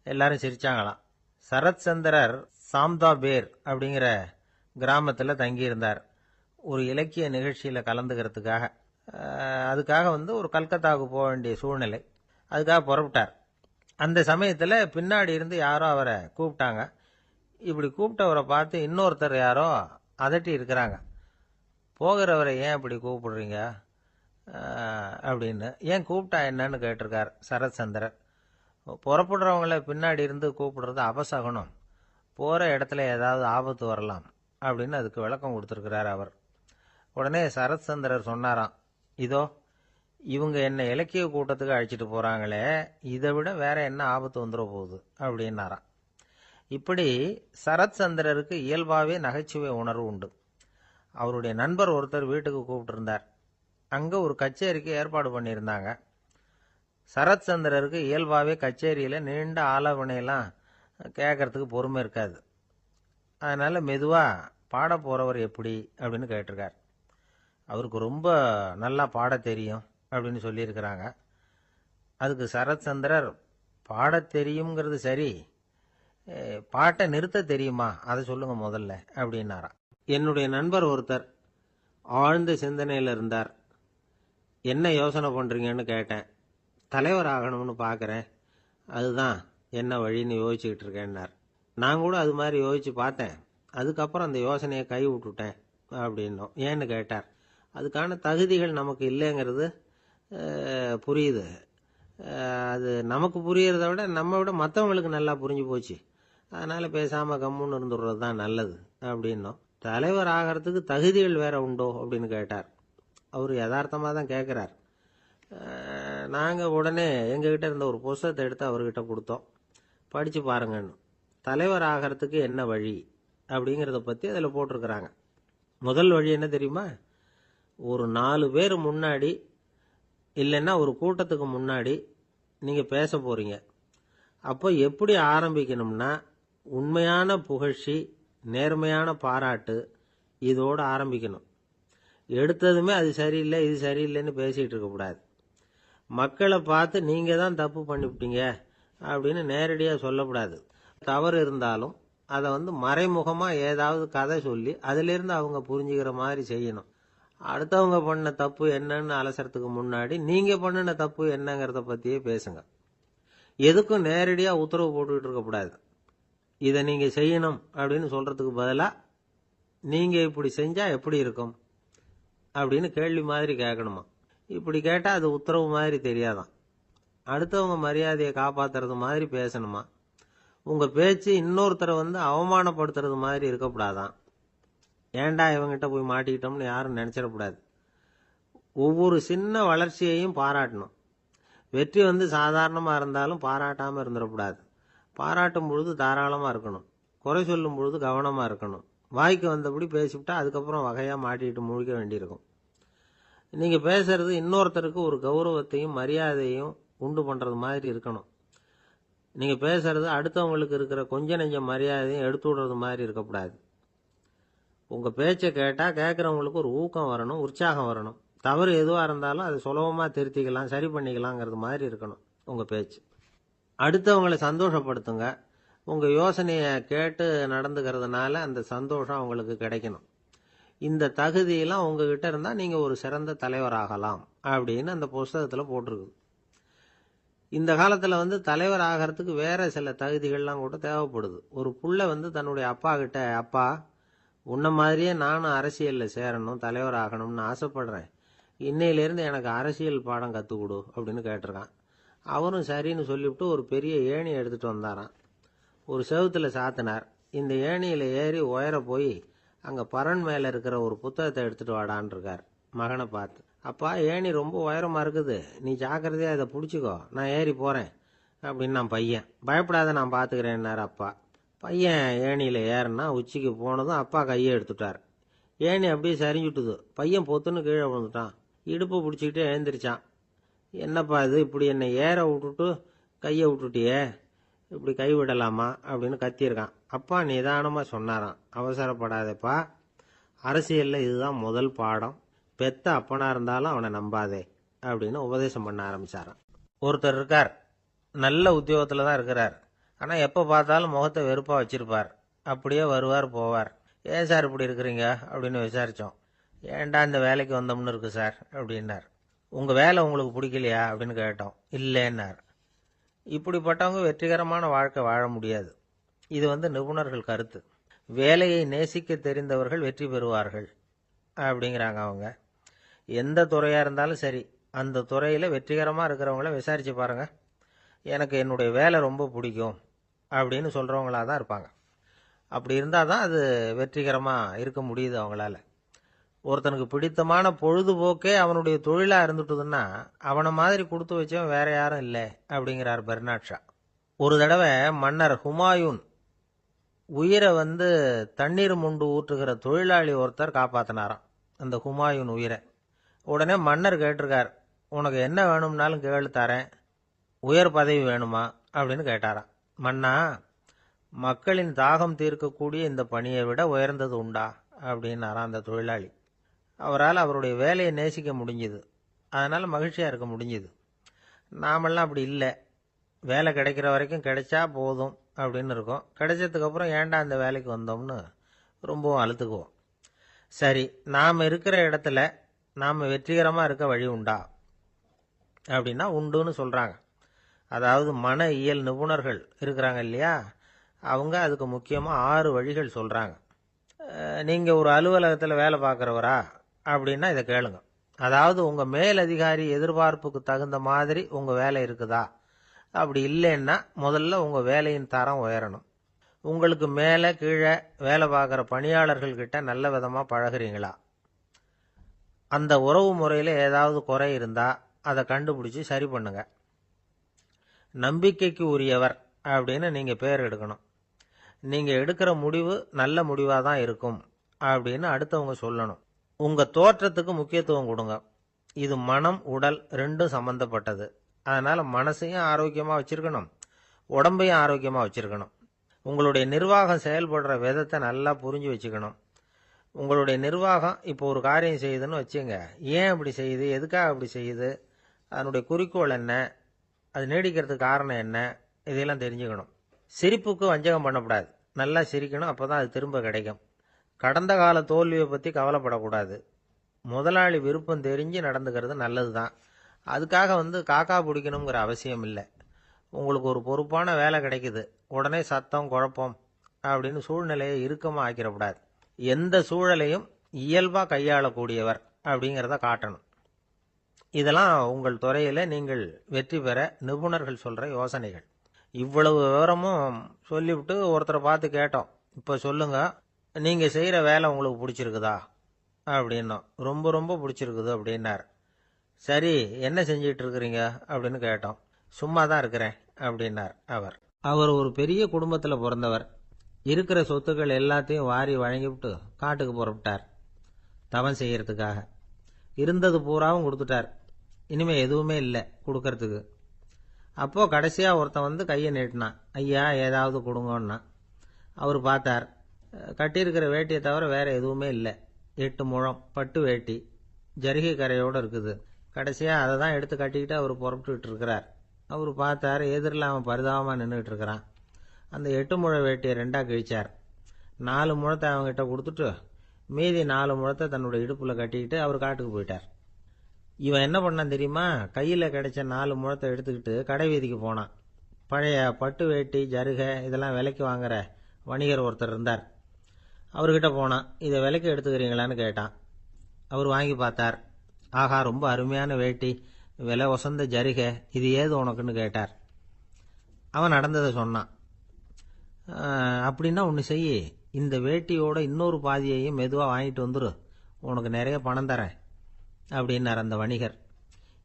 எல்லாரும் சிரிச்சாங்களாம். சரத் சந்திரர் சாம்தாபேர் அப்படிங்கிற கிராமத்துல தங்கியிருந்தார் ஒரு இலக்கிய நிகழ்ச்சியில கலந்துக்கிறதுக்காக. அதுக்காக ஒரு கல்கத்தாவுக்கு போக வேண்டிய சூழ்நிலை. அதுக்காக புறப்பட்டார். அந்த சமயத்துல பின்னாடி இருந்து யாரோ அவரை கூப்பிட்டாங்க. இப்படி கூப்பிட்டவரை பார்த்து இன்னொருத்தர் யாரோ அதட்டி இருக்கிறாங்க. போகிறவரை ஏன் இப்படி கூப்பிடுறீங்க அப்படின்னு. ஏன் கூப்பிட்டா என்னன்னு கேட்டிருக்கார் சரத் சந்திரர். புறப்படுறவங்கள பின்னாடி இருந்து கூப்பிடுறது அபசகுனம், போற இடத்துல ஏதாவது ஆபத்து வரலாம் அப்படின்னு அதுக்கு விளக்கம் கொடுத்திருக்கிறார் அவர். உடனே சரத் சந்திரர் சொன்னாராம், இதோ இவங்க என்ன இலக்கிய கூட்டத்துக்கு அழைச்சிட்டு போறாங்களே, இதை விட வேற என்ன ஆபத்து வந்துட போகுது அப்படின்னாராம். இப்படி சரத் சந்திரருக்கு இயல்பாவே நகைச்சுவை உணர்வு உண்டு. அவருடைய நண்பர் ஒருத்தர் வீட்டுக்கு கூப்பிட்டு இருந்தார். அங்க ஒரு கச்சேரிக்கு ஏற்பாடு பண்ணியிருந்தாங்க. சரத் சந்திரருக்கு இயல்பாவே கச்சேரியில நீண்ட ஆலோசனையெல்லாம் கேட்கறதுக்கு பொறுமை இருக்காது. அதனால மெதுவா பாட போறவர் எப்படி அப்படின்னு கேட்டிருக்கார். அவருக்கு ரொம்ப நல்லா பாட தெரியும் அப்படின்னு சொல்லியிருக்கிறாங்க. அதுக்கு சரத் சந்திரர், பாட தெரியுங்கிறது சரி, பாட்டை நிறுத்த தெரியுமா அதை சொல்லுங்க முதல்ல அப்படின்னாராம். என்னுடைய நண்பர் ஒருத்தர் ஆழ்ந்த சிந்தனையில் இருந்தார். என்ன யோசனை பண்றீங்கன்னு கேட்டேன். தலைவர் ஆகணும்னு பார்க்குறேன், அதுதான் என்ன வழின்னு யோசிச்சுக்கிட்டு இருக்கேன்னார். நான் கூட அது மாதிரி யோசிச்சு பார்த்தேன். அதுக்கப்புறம் அந்த யோசனையை கை விட்டுட்டேன் அப்படின்னோம். ஏன்னு கேட்டார். அதுக்கான தகுதிகள் நமக்கு இல்லைங்கிறது புரியுது. அது நமக்கு புரியறத விட நம்ம விட மற்றவங்களுக்கு நல்லா புரிஞ்சு போச்சு. அதனால பேசாம கம்முன்னு இருந்துடுறது தான் நல்லது அப்படின்னோம். தலைவர் ஆகிறதுக்கு தகுதிகள் வேற உண்டோ அப்படின்னு கேட்டார். அவர் யதார்த்தமாக தான் கேட்குறார். நாங்கள் உடனே எங்ககிட்ட இருந்த ஒரு புஸ்தகத்தை எடுத்து அவர்கிட்ட கொடுத்தோம். படித்து பாருங்கன்னு. தலைவர் ஆகிறதுக்கு என்ன வழி அப்படிங்கிறத பற்றி அதில் போட்டிருக்கிறாங்க. முதல் வழி என்ன தெரியுமா? ஒரு 4 பேர் முன்னாடி இல்லைன்னா ஒரு கூட்டத்துக்கு முன்னாடி நீங்கள் பேச போறீங்க. அப்போ எப்படி ஆரம்பிக்கணும்னா, உண்மையான புகழ்ச்சி, நேர்மையான பாராட்டு, இதோடு ஆரம்பிக்கணும். எடுத்ததுமே அது சரியில்லை இது சரியில்லைன்னு பேசிகிட்டு இருக்கக்கூடாது. மக்களை பார்த்து நீங்கள் தான் தப்பு பண்ணிவிட்டீங்க அப்படின்னு நேரடியாக சொல்லக்கூடாது. தவறு இருந்தாலும் அதை மறைமுகமாக ஏதாவது கதை சொல்லி அதிலிருந்து அவங்க புரிஞ்சுக்கிற மாதிரி செய்யணும். அடுத்தவங்க பண்ண தப்பு என்னன்னு அலசறதுக்கு முன்னாடி நீங்கள் பண்ணின தப்பு என்னங்கிறத பற்றியே பேசுங்க. எதுக்கும் நேரடியாக உத்தரவு போட்டுக்கிட்டு இருக்கக்கூடாது. இதை நீங்கள் செய்யணும் அப்படின்னு சொல்கிறதுக்கு பதிலாக நீங்கள் இப்படி செஞ்சால் எப்படி இருக்கும் அப்படின்னு கேள்வி மாதிரி கேட்கணுமா. இப்படி கேட்டால் அது உத்தரவு மாதிரி தெரியாதான். அடுத்தவங்க மரியாதையை காப்பாற்றுறது மாதிரி பேசணுமா. உங்கள் பேச்சு இன்னொருத்தரை அவமானப்படுத்துறது மாதிரி இருக்கக்கூடாதான். ஏண்டா இவங்கிட்ட போய் மாட்டிக்கிட்டோம்னு யாரும் நினைச்சிடக்கூடாது. ஒவ்வொரு சின்ன வளர்ச்சியையும் பாராட்டணும். வெற்றி சாதாரணமாக இருந்தாலும் பாராட்டாமல் இருந்துடக்கூடாது. பாராட்டும் பொழுது தாராளமாக இருக்கணும். குறை சொல்லும் பொழுது கவனமாக இருக்கணும். வாய்க்கு வந்தபடி பேசிவிட்டா அதுக்கப்புறம் வகையாக மாட்டிக்கிட்டு முழிக்க வேண்டியிருக்கும். நீங்கள் பேசுறது இன்னொருத்தருக்கு ஒரு கௌரவத்தையும் மரியாதையும் உண்டு பண்ணுறது மாதிரி இருக்கணும். நீங்கள் பேசுறது அடுத்தவங்களுக்கு இருக்கிற கொஞ்ச நெஞ்ச மரியாதையும் எடுத்து விடுறது மாதிரி இருக்கக்கூடாது. உங்கள் பேச்சை கேட்டால் கேட்குறவங்களுக்கு ஒரு ஊக்கம் வரணும், உற்சாகம் வரணும். தவறு எதுவாக இருந்தாலும் அதை சுலபமாக திருத்திக்கலாம், சரி பண்ணிக்கலாங்கிறது மாதிரி இருக்கணும் உங்கள் பேச்சு. அடுத்தவங்களை சந்தோஷப்படுத்துங்க. உங்கள் யோசனையை கேட்டு நடந்துக்கிறதுனால அந்த சந்தோஷம் அவங்களுக்கு கிடைக்கணும். இந்த தகுதியெல்லாம் உங்ககிட்ட இருந்தால் நீங்கள் ஒரு சிறந்த தலைவராகலாம் அப்படின்னு அந்த புஸ்தகத்தில் போட்டிருக்கு. இந்த காலத்தில் தலைவர் ஆகிறதுக்கு வேற சில தகுதிகள்லாம் கூட தேவைப்படுது. ஒரு புள்ள தன்னுடைய அப்பா கிட்ட, அப்பா உன்ன மாதிரியே நானும் அரசியலில் சேரணும், தலைவர் ஆகணும்னு ஆசைப்படுறேன், இன்னையிலேருந்து எனக்கு அரசியல் பாடம் கற்றுக் கொடு அப்படின்னு கேட்டிருக்கான். அவரும் சரின்னு சொல்லிவிட்டு ஒரு பெரிய ஏணி எடுத்துகிட்டு வந்தாராம். ஒரு செவுத்தில் சாத்தினார். இந்த ஏணியில் ஏறி உயர போய் அங்கே பரன் மேலே இருக்கிற ஒரு புத்தகத்தை எடுத்துகிட்டு வாடான் இருக்கார். மகனை பார்த்து, அப்பா ஏணி ரொம்ப உயரமாக இருக்குது, நீ ஜாக்கிரதையாக இதை பிடிச்சிக்கோ, நான் ஏறி போகிறேன் அப்படின்னு நான் பையன். பயப்படாத, நான் பார்த்துக்கிறேன்னாரு அப்பா. பையன் ஏணியில் ஏறினா உச்சிக்கு போனதும் அப்பா கையை எடுத்துட்டார். ஏணி அப்படியே சரிஞ்சுட்டுது. பையன் பொத்துன்னு கீழே விழுந்துட்டான். இடுப்பு பிடிச்சிக்கிட்டே எழுந்திரிச்சான். என்னப்பா இது, இப்படி என்னை ஏற விட்டுட்டு கையை விட்டுட்டியே, இப்படி கை விடலாமா அப்படின்னு கத்தியிருக்கான். அப்பா நிதானமாக சொன்னாராம், அவசரப்படாதேப்பா, அரசியலில் இதுதான் முதல் பாடம், பெத்த அப்பனா இருந்தாலும் அவனை நம்பாதே அப்படின்னு உபதேசம் பண்ண ஆரம்பிச்சாராம். ஒருத்தர் இருக்கார், நல்ல உத்தியோகத்தில் தான் இருக்கிறார். ஆனால் எப்போ பார்த்தாலும் முகத்தை வெறுப்பாக வச்சிருப்பார். அப்படியே வருவார் போவார். ஏன் சார் இப்படி இருக்கிறீங்க அப்படின்னு விசாரித்தோம். ஏன்டா இந்த வேலைக்கு வந்தோம்னு இருக்கு சார் அப்படின்னார். உங்கள் வேலை உங்களுக்கு பிடிக்கலையா அப்படின்னு கேட்டோம். இல்லைன்னார். இப்படிப்பட்டவங்க வெற்றிகரமான வாழ்க்கை வாழ முடியாது. இது நிபுணர்கள் கருத்து. வேலையை நேசிக்க தெரிந்தவர்கள் வெற்றி பெறுவார்கள் அப்படிங்கிறாங்க அவங்க. எந்த துறையாக இருந்தாலும் சரி, அந்த துறையில் வெற்றிகரமாக இருக்கிறவங்கள விசாரித்து பாருங்க. எனக்கு என்னுடைய வேலை ரொம்ப பிடிக்கும் அப்படின்னு சொல்கிறவங்களா தான் இருப்பாங்க. அப்படி இருந்தால் தான் அது வெற்றிகரமாக இருக்க முடியுது அவங்களால. ஒருத்தனுக்கு பிடித்தமான பொழுதுபோக்கே அவனுடைய தொழிலாக இருந்துட்டுதுன்னா அவனை மாதிரி கொடுத்து வச்சவன் வேற யாரும் இல்லை அப்படிங்கிறார் பெர்னாட் ஷா. ஒரு தடவை மன்னர் ஹுமாயூன் உயிரை தண்ணீர் முண்டு ஊற்றுகிற தொழிலாளி ஒருத்தர் காப்பாற்றினாராம் அந்த ஹுமாயூன் உயிரை. உடனே மன்னர் கேட்டிருக்கார், உனக்கு என்ன வேணும்னாலும் கேளு தரேன், உயர் பதவி வேணுமா அப்படின்னு கேட்டாராம். மன்னா, மக்களின் தாகம் தீர்க்கக்கூடிய இந்த பணியை விட உயர்ந்தது உண்டா அப்படின்னாராம் அந்த தொழிலாளி. அவரால் அவருடைய வேலையை நேசிக்க முடிஞ்சுது. அதனால் மகிழ்ச்சியாக இருக்க முடிஞ்சுது. நாமெல்லாம் அப்படி இல்லை. வேலை கிடைக்கிற வரைக்கும் கிடைச்சா போதும் அப்படின்னு இருக்கோம். கிடைச்சதுக்கப்புறம் ஏன்டா அந்த வேலைக்கு வந்தோம்னு ரொம்பவும் அழுத்துக்குவோம். சரி, நாம் இருக்கிற இடத்துல நாம் வெற்றிகரமாக இருக்க வழி உண்டா அப்படின்னா உண்டுன்னு சொல்கிறாங்க. அதாவது மன இயல் நிபுணர்கள் இருக்கிறாங்க இல்லையா, அவங்க அதுக்கு முக்கியமாக 6 வழிகள் சொல்கிறாங்க. நீங்கள் ஒரு அலுவலகத்தில் வேலை பார்க்குறவரா அப்படின்னா இதை கேளுங்க. அதாவது உங்கள் மேலதிகாரி எதிர்பார்ப்புக்கு தகுந்த மாதிரி உங்கள் வேலை இருக்குதா? அப்படி இல்லைன்னா முதல்ல உங்கள் வேலையின் தரம் உயரணும். உங்களுக்கு மேலே கீழே வேலை பார்க்குற பணியாளர்கள்கிட்ட நல்ல விதமாக பழகுறீங்களா? அந்த உறவு முறையில் ஏதாவது குறை இருந்தால் அதை கண்டுபிடிச்சி சரி பண்ணுங்க. நம்பிக்கைக்கு உரியவர் அப்படின்னு நீங்கள் பேர் எடுக்கணும். நீங்கள் எடுக்கிற முடிவு நல்ல முடிவாக தான் இருக்கும் அப்படின்னு அடுத்தவங்க சொல்லணும். உங்கள் தோற்றத்துக்கு முக்கியத்துவம் கொடுங்க. இது மனம் உடல் ரெண்டும் சம்பந்தப்பட்டது. அதனால் மனசையும் ஆரோக்கியமாக வச்சுருக்கணும், உடம்பையும் ஆரோக்கியமாக வச்சுருக்கணும். உங்களுடைய நிர்வாகம் செயல்படுற விதத்தை நல்லா புரிஞ்சு வச்சுக்கணும். உங்களுடைய நிர்வாகம் இப்போ ஒரு காரியம் செய்யுதுன்னு வச்சுங்க, ஏன் அப்படி செய்யுது, எதுக்காக அப்படி செய்யுது, அதனுடைய குறிக்கோள் என்ன, அது நீடிக்கிறதுக்கு காரணம் என்ன, இதையெல்லாம் தெரிஞ்சுக்கணும். சிரிப்புக்கு வஞ்சகம் பண்ணக்கூடாது. நல்லா சிரிக்கணும், அப்போ தான் அது திரும்ப கிடைக்கும். கடந்த கால தோல்வியை பற்றி கவலைப்படக்கூடாது. முதலாளி விருப்பம் தெரிஞ்சு நடந்துக்கிறது நல்லது தான். அதுக்காக காக்கா பிடிக்கணுங்கிற அவசியம் இல்லை. உங்களுக்கு ஒரு பொறுப்பான வேலை கிடைக்குது, உடனே சத்தம் குழப்பம் அப்படின்னு சூழ்நிலையை இறுக்கமாக ஆக்கிடக்கூடாது. எந்த சூழலையும் இயல்பாக கையாளக்கூடியவர் அப்படிங்கிறத காட்டணும். இதெல்லாம் உங்கள் துறையில் நீங்கள் வெற்றி பெற நிபுணர்கள் சொல்கிற யோசனைகள். இவ்வளவு விவரமும் சொல்லிவிட்டு ஒருத்தரை பார்த்து கேட்டோம், இப்போ சொல்லுங்க, நீங்கள் செய்கிற வேலை உங்களுக்கு பிடிச்சிருக்குதா அப்படின்னோம். ரொம்ப ரொம்ப பிடிச்சிருக்குது அப்படின்னார். சரி, என்ன செஞ்சிட்டு இருக்கிறீங்க அப்படின்னு கேட்டோம். சும்மா தான் இருக்கிறேன் அப்படின்னார் அவர். அவர் ஒரு பெரிய குடும்பத்தில் பிறந்தவர். இருக்கிற சொத்துக்கள் எல்லாத்தையும் வாரி வழங்கிவிட்டு காட்டுக்கு புறப்பட்டார் தவம் செய்யறதுக்காக. இருந்தது பூராவும் கொடுத்துட்டார். இனிமே எதுவுமே இல்லை கொடுக்கறதுக்கு. அப்போ கடைசியாக ஒருத்தன் கையை நீட்டினான். ஐயா, ஏதாவது கொடுங்கன்னா. அவர் பார்த்தார். கட்டியிருக்கிற வேட்டியை தவிர வேற எதுவுமே இல்லை. 8 முழம் பட்டு வேட்டி, ஜரிகை கரையோடு இருக்குது. கடைசியாக அதை தான் எடுத்து கட்டிக்கிட்டு அவர் புறப்பட்டுக்கிட்டு இருக்கிறார். அவர் பார்த்தார், எதிரில் அவன் பரிதாபமாக நின்றுட்டு இருக்கிறான். அந்த 8 முழ வேட்டியை 2ஆக கிழிச்சார். 4 முழத்தை அவங்ககிட்ட கொடுத்துட்டு மீதி 4 முழத்தை தன்னுடைய இடுப்பில் கட்டிக்கிட்டு அவர் காட்டுக்கு போயிட்டார். இவன் என்ன பண்ணான் தெரியுமா? கையில் கிடைச்ச 4 முழத்தை எடுத்துக்கிட்டு கடை வீதிக்கு போனான். பழைய பட்டு வேட்டி ஜருகை இதெல்லாம் விலைக்கு வாங்குற வணிகர் ஒருத்தர் இருந்தார். அவர்கிட்ட போனான். இதை விலைக்கு எடுத்துக்கிறீங்களான்னு கேட்டான். அவர் வாங்கி பார்த்தார். ஆகா, ரொம்ப அருமையான வேட்டி, விலை வசந்த ஜருகை, இது ஏது உனக்குன்னு கேட்டார். அவன் நடந்ததை சொன்னான். அப்படின்னா ஒன்று செய், இந்த வேட்டியோட இன்னொரு பாதியையும் மெதுவாக வாங்கிட்டு வந்துரு, உனக்கு நிறைய பணம் தரேன் அப்படின்னார் அந்த வணிகர்.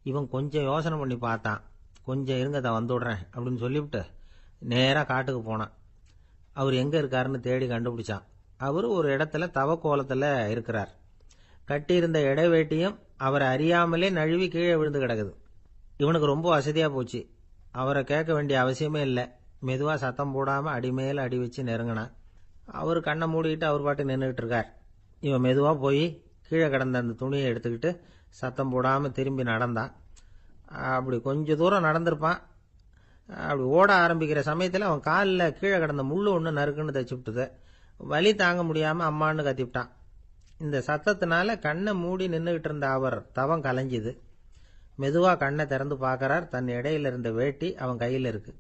இவன் கொஞ்சம் யோசனை பண்ணி பார்த்தான். கொஞ்சம் இருங்க தான் வந்து விடுறேன் அப்படின்னு சொல்லிவிட்டு நேராக காட்டுக்கு போனான். அவர் எங்கே இருக்காருன்னு தேடி கண்டுபிடிச்சான். அவர் ஒரு இடத்துல தவக்கோலத்தில் இருக்கிறார். கட்டியிருந்த இடைவேட்டியும் அவரை அறியாமலே நழுவி கீழே விழுந்து கிடக்குது. இவனுக்கு ரொம்ப வசதியாக போச்சு. அவரை கேட்க வேண்டிய அவசியமே இல்லை. மெதுவாக சத்தம் போடாமல் அடிமேல் அடி வச்சு நெருங்கினான். அவர் கண்ணை மூடிக்கிட்டு அவர் பாட்டு நின்றுக்கிட்டு இருக்கார். இவன் மெதுவாக போய் கீழே கிடந்த அந்த துணியை எடுத்துக்கிட்டு சத்தம் போடாமல் திரும்பி நடந்தான். அப்படி கொஞ்சம் தூரம் நடந்திருப்பான். அப்படி ஓட ஆரம்பிக்கிற சமயத்தில் அவன் காலில் கீழே கிடந்த முள்ளு ஒன்று நறுக்குன்னு தைச்சு விட்டுது. வலி தாங்க முடியாமல் அம்மான்னு கத்திவிட்டான். இந்த சத்தத்தினால கண்ணை மூடி நின்றுக்கிட்டு இருந்த அவர் தவம் கலைஞ்சுது. மெதுவாக கண்ணை திறந்து பார்க்கறார். தன் இடையில இருந்த வேட்டி அவன் கையில் இருக்கு.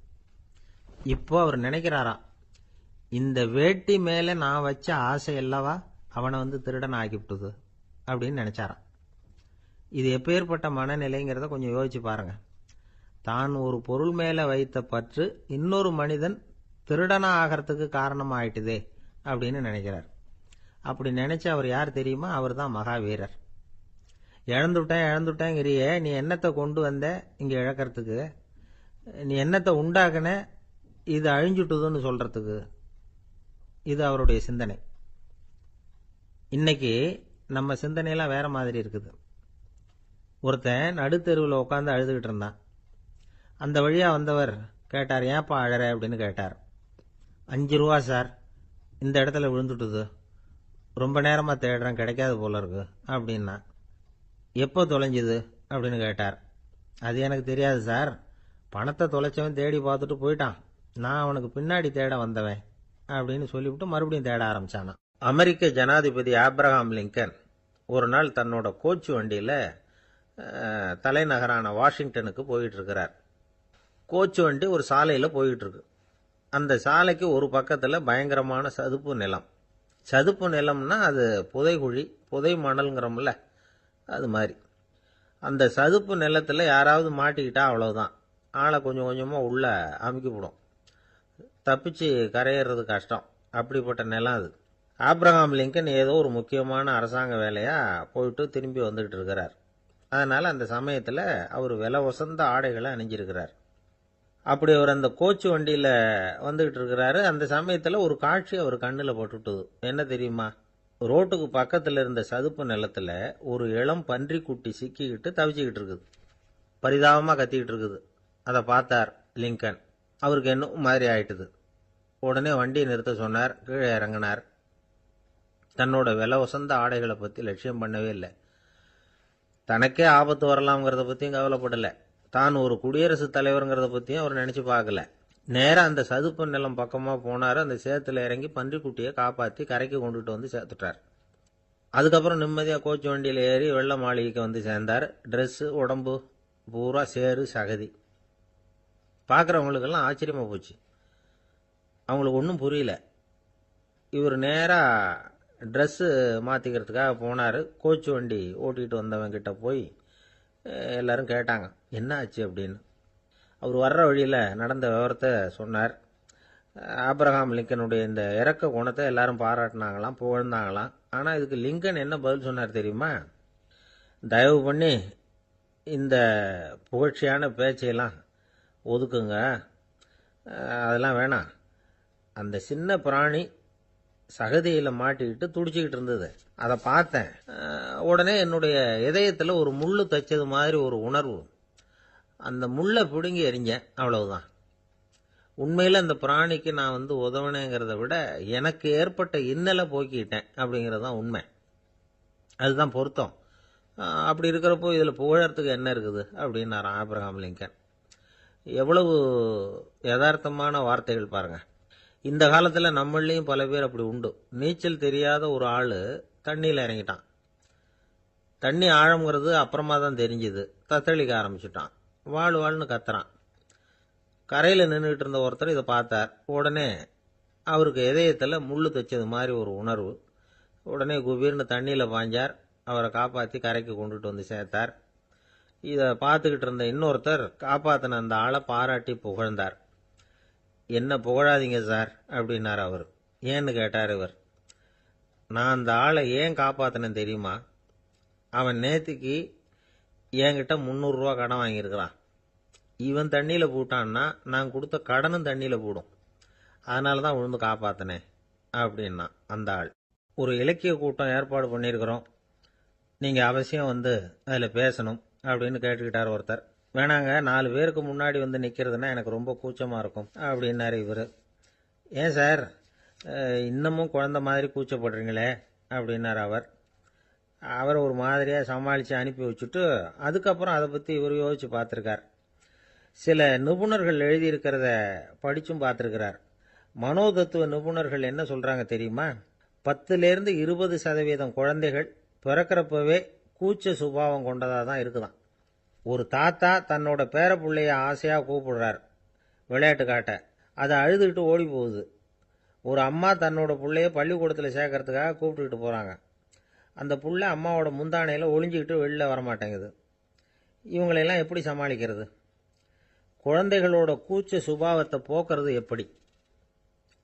இப்போ அவர் நினைக்கிறாராம், இந்த வேட்டி மேலே நான் வச்ச ஆசை அல்லவா அவனை வந்து திருடன் ஆக்கிவிட்டுது அப்படின்னு நினைச்சாராம். இது எப்பேற்பட்ட மனநிலைங்கிறத கொஞ்சம் யோசிச்சு பாருங்க. தான் ஒரு பொருள் மேலே வைத்த பற்று இன்னொரு மனிதன் திருடனா ஆகிறதுக்கு காரணம் ஆயிட்டுதே அப்படின்னு நினைக்கிறார். அப்படி நினைச்ச அவர் யார் தெரியுமா? அவர் தான் மகாவீரர். இழந்துட்டேங்கிறியே, நீ என்னத்தை கொண்டு வந்த இங்கே இழக்கிறதுக்கு? நீ என்னத்தை உண்டாக்குன இது அழிஞ்சுட்டுதுன்னு சொல்றதுக்கு? இது அவருடைய சிந்தனை. இன்னைக்கு நம்ம சிந்தனையெல்லாம் வேற மாதிரி இருக்குது. ஒருத்தன் நடுத்தெருவில் உட்காந்து அழுதுகிட்டு இருந்தான். அந்த வழியா வந்தவர் கேட்டார், ஏன்ப்பா அழற அப்படின்னு கேட்டார். 5 ரூபா சார், இந்த இடத்துல விழுந்துட்டுது, ரொம்ப நேரமாக தேடுறேன், கிடைக்காது போல இருக்கு அப்படின்னா. எப்போ தொலைஞ்சுது அப்படின்னு கேட்டார். அது எனக்கு தெரியாது சார், பணத்தை தொலைச்சவன் தேடி பார்த்துட்டு போயிட்டான், நான் அவனுக்கு பின்னாடி தேட வந்தவன் அப்படின்னு சொல்லிவிட்டு மறுபடியும் தேட ஆரம்பிச்சானான். அமெரிக்க ஜனாதிபதி ஆப்ரஹாம் லிங்கன் ஒரு நாள் தன்னோட கோச்சு வண்டியில் தலைநகரான வாஷிங்டனுக்கு போயிட்டு இருக்கிறார். கோச்சு வண்டி ஒரு சாலையில் போயிட்டு இருக்கு. அந்த சாலைக்கு ஒரு பக்கத்தில் பயங்கரமான சதுப்பு நிலம். சதுப்பு நிலம்னா அது புதைகுழி, புதை மணல்ங்கிறோம்ல, அது மாதிரி. அந்த சதுப்பு நிலத்தில் யாராவது மாட்டிக்கிட்டா அவ்வளவுதான், ஆளை கொஞ்சம் கொஞ்சமாக உள்ள அமுக்கிவிடும். தப்பிச்சு கரையேறது கஷ்டம். அப்படிப்பட்ட நிலம் அது. ஆப்ரஹாம் லிங்கன் ஏதோ ஒரு முக்கியமான அரசாங்க வேலையாக போயிட்டு திரும்பி வந்துகிட்டு இருக்கிறார். அதனால் அந்த சமயத்தில் அவர் விலை உசந்த ஆடைகளை அணிஞ்சிருக்கிறார். அப்படி அவர் அந்த கோச்சு வண்டியில் வந்துகிட்டு இருக்கிறாரு. அந்த சமயத்தில் ஒரு காட்சி அவர் கண்ணில் போட்டுட்டுது. என்ன தெரியுமா? ரோட்டுக்கு பக்கத்தில் இருந்த சதுப்பு நிலத்தில் ஒரு இளம் பன்றி குட்டி சிக்கிக்கிட்டு தவிச்சுக்கிட்டு இருக்குது. பரிதாபமாக கத்திக்கிட்டு இருக்குது. அதை பார்த்தார் லிங்கன். அவருக்கு என்ன மாதிரி ஆயிட்டுது. உடனே வண்டியை நிறுத்த சொன்னார். கீழே இறங்கினார். தன்னோட விலை உசந்த ஆடைகளை பற்றி லட்சியம் பண்ணவே இல்லை. தனக்கே ஆபத்து வரலாம்ங்கிறத பற்றியும் கவலைப்படலை. தான் ஒரு குடியரசுத் தலைவருங்கிறத பற்றியும் அவர் நினச்சி பார்க்கல. நேராக அந்த சதுப்பு நிலம் பக்கமாக போனார். அந்த சேத்துல இறங்கி பன்றிக்குட்டியை காப்பாற்றி கரைக்கு கொண்டுட்டு வந்து சேர்த்துட்டார். அதுக்கப்புறம் நிம்மதியாக கோச்சு வண்டியில் ஏறி வெள்ள மாளிகைக்கு வந்து சேர்ந்தார். ட்ரெஸ்ஸு, உடம்பு பூரா சேறு சகதி. பார்க்குறவங்களுக்கெல்லாம் ஆச்சரியமாக போச்சு. அவங்களுக்கு ஒன்றும் புரியல. இவர் நேராக ட்ரெஸ்ஸு மாற்றிக்கிறதுக்காக போனார். கோச்சு வண்டி ஓட்டிகிட்டு வந்தவன் கிட்ட போய் எல்லாரும் கேட்டாங்க, என்ன ஆச்சு அப்படின்னு. அவர் வர்ற வழியில் நடந்த விவரத்தை சொன்னார். ஆப்ரஹாம் லிங்கனுடைய இந்த இறக்க குணத்தை எல்லாரும் பாராட்டினாங்களாம், புகழ்ந்தாங்களாம். ஆனால் இதுக்கு லிங்கன் என்ன பதில் சொன்னார் தெரியுமா? தயவு பண்ணி இந்த புகழ்ச்சியான பேச்சையெல்லாம் ஒதுக்குங்க, அதெல்லாம் வேணாம். அந்த சின்ன பிராணி சகதியில் மாட்டிக்கிட்டு துடிச்சிக்கிட்டு இருந்தது, அதை பார்த்தேன். உடனே என்னுடைய இதயத்தில் ஒரு முள்ளு தைச்சது மாதிரி ஒரு உணர்வு. அந்த முள்ளை பிடுங்கி எறிஞ்சேன், அவ்வளவுதான். உண்மையில் அந்த பிராணிக்கு நான் வந்து உதவினேங்கிறத விட எனக்கு ஏற்பட்ட இன்னலை போக்கிட்டேன் அப்படிங்கிறது தான் உண்மை. அதுதான் பொருத்தம். அப்படி இருக்கிறப்போ இதில் புகழறதுக்கு என்ன இருக்குது அப்படின்னாராம் ஆப்ரஹாம் லிங்கன். எவ்வளவு யதார்த்தமான வார்த்தைகள் பாருங்க. இந்த காலத்தில் நம்மளையும் பல பேர் அப்படி உண்டு. நீச்சல் தெரியாத ஒரு ஆள் தண்ணியில் இறங்கிட்டான். தண்ணி ஆழம்ங்கிறது அப்புறமா தான் தெரிஞ்சுது. தத்தளிக்க ஆரம்பிச்சுட்டான். வாழ்னு கத்துறான். கரையில் நின்றுட்டு இருந்த ஒருத்தர் இதை பார்த்தார். உடனே அவருக்கு இதயத்தில் முள்ளு தைச்சது மாதிரி ஒரு உணர்வு. உடனே குபீர்னு தண்ணியில் பாய்ஞ்சார். அவரை காப்பாற்றி கரைக்கு கொண்டுட்டு வந்து சேர்த்தார். இதை பார்த்துக்கிட்டு இருந்த இன்னொருத்தர் காப்பாற்றின அந்த ஆளை பாராட்டி புகழ்ந்தார். என்ன புகழாதீங்க சார் அப்படின்னார் அவர். ஏன்னு கேட்டார் இவர். நான் அந்த ஆளை ஏன் காப்பாற்றினேன் தெரியுமா? அவன் நேற்றுக்கு என்கிட்ட 300 ரூபா கடன் வாங்கியிருக்கிறான். இவன் தண்ணியில போட்டான்னா நான் கொடுத்த கடனும் தண்ணியில போடும். அதனால தான் விழுந்து காப்பாத்தினேன் அப்படின்னா அந்த ஆள். ஒரு இலக்கிய கூட்டம் ஏற்பாடு பண்ணியிருக்கிறோம், நீங்க அவசியம் வந்து அதில் பேசணும் அப்படின்னு கேட்டுக்கிட்டார் ஒருத்தர். வேணாங்க, 4 பேருக்கு முன்னாடி வந்து நிற்கிறதுனா எனக்கு ரொம்ப கூச்சமாக இருக்கும் அப்படின்னாரு இவர். ஏன் சார் இன்னமும் குழந்த மாதிரி கூச்சப்படுறீங்களே அப்படின்னார் அவர். அவரை ஒரு மாதிரியாக சமாளித்து அனுப்பி வச்சுட்டு அதுக்கப்புறம் அதை பற்றி இவர் யோசிச்சு பார்த்துருக்கார். சில நிபுணர்கள் எழுதியிருக்கிறத படிச்சும் பார்த்துருக்கிறார். மனோதத்துவ நிபுணர்கள் என்ன சொல்கிறாங்க தெரியுமா? 10லேருந்து 20% குழந்தைகள் பிறக்கிறப்பவே கூச்ச சுபாவம் கொண்டதாக தான் இருக்குதான். ஒரு தாத்தா தன்னோட பேர பிள்ளைய ஆசையாக கூப்பிடுறார் விளையாட்டு காட்ட, அதை அழுதுகிட்டு ஓடி போகுது. ஒரு அம்மா தன்னோட பிள்ளைய பள்ளிக்கூடத்தில் சேர்க்கறதுக்காக கூப்பிட்டுக்கிட்டு போகிறாங்க. அந்த புள்ள அம்மாவோட முந்தானையில் ஒளிஞ்சிக்கிட்டு வெளில வரமாட்டேங்குது. இவங்களெல்லாம் எப்படி சமாளிக்கிறது? குழந்தைகளோட கூச்ச சுபாவத்தை போக்குறது எப்படி?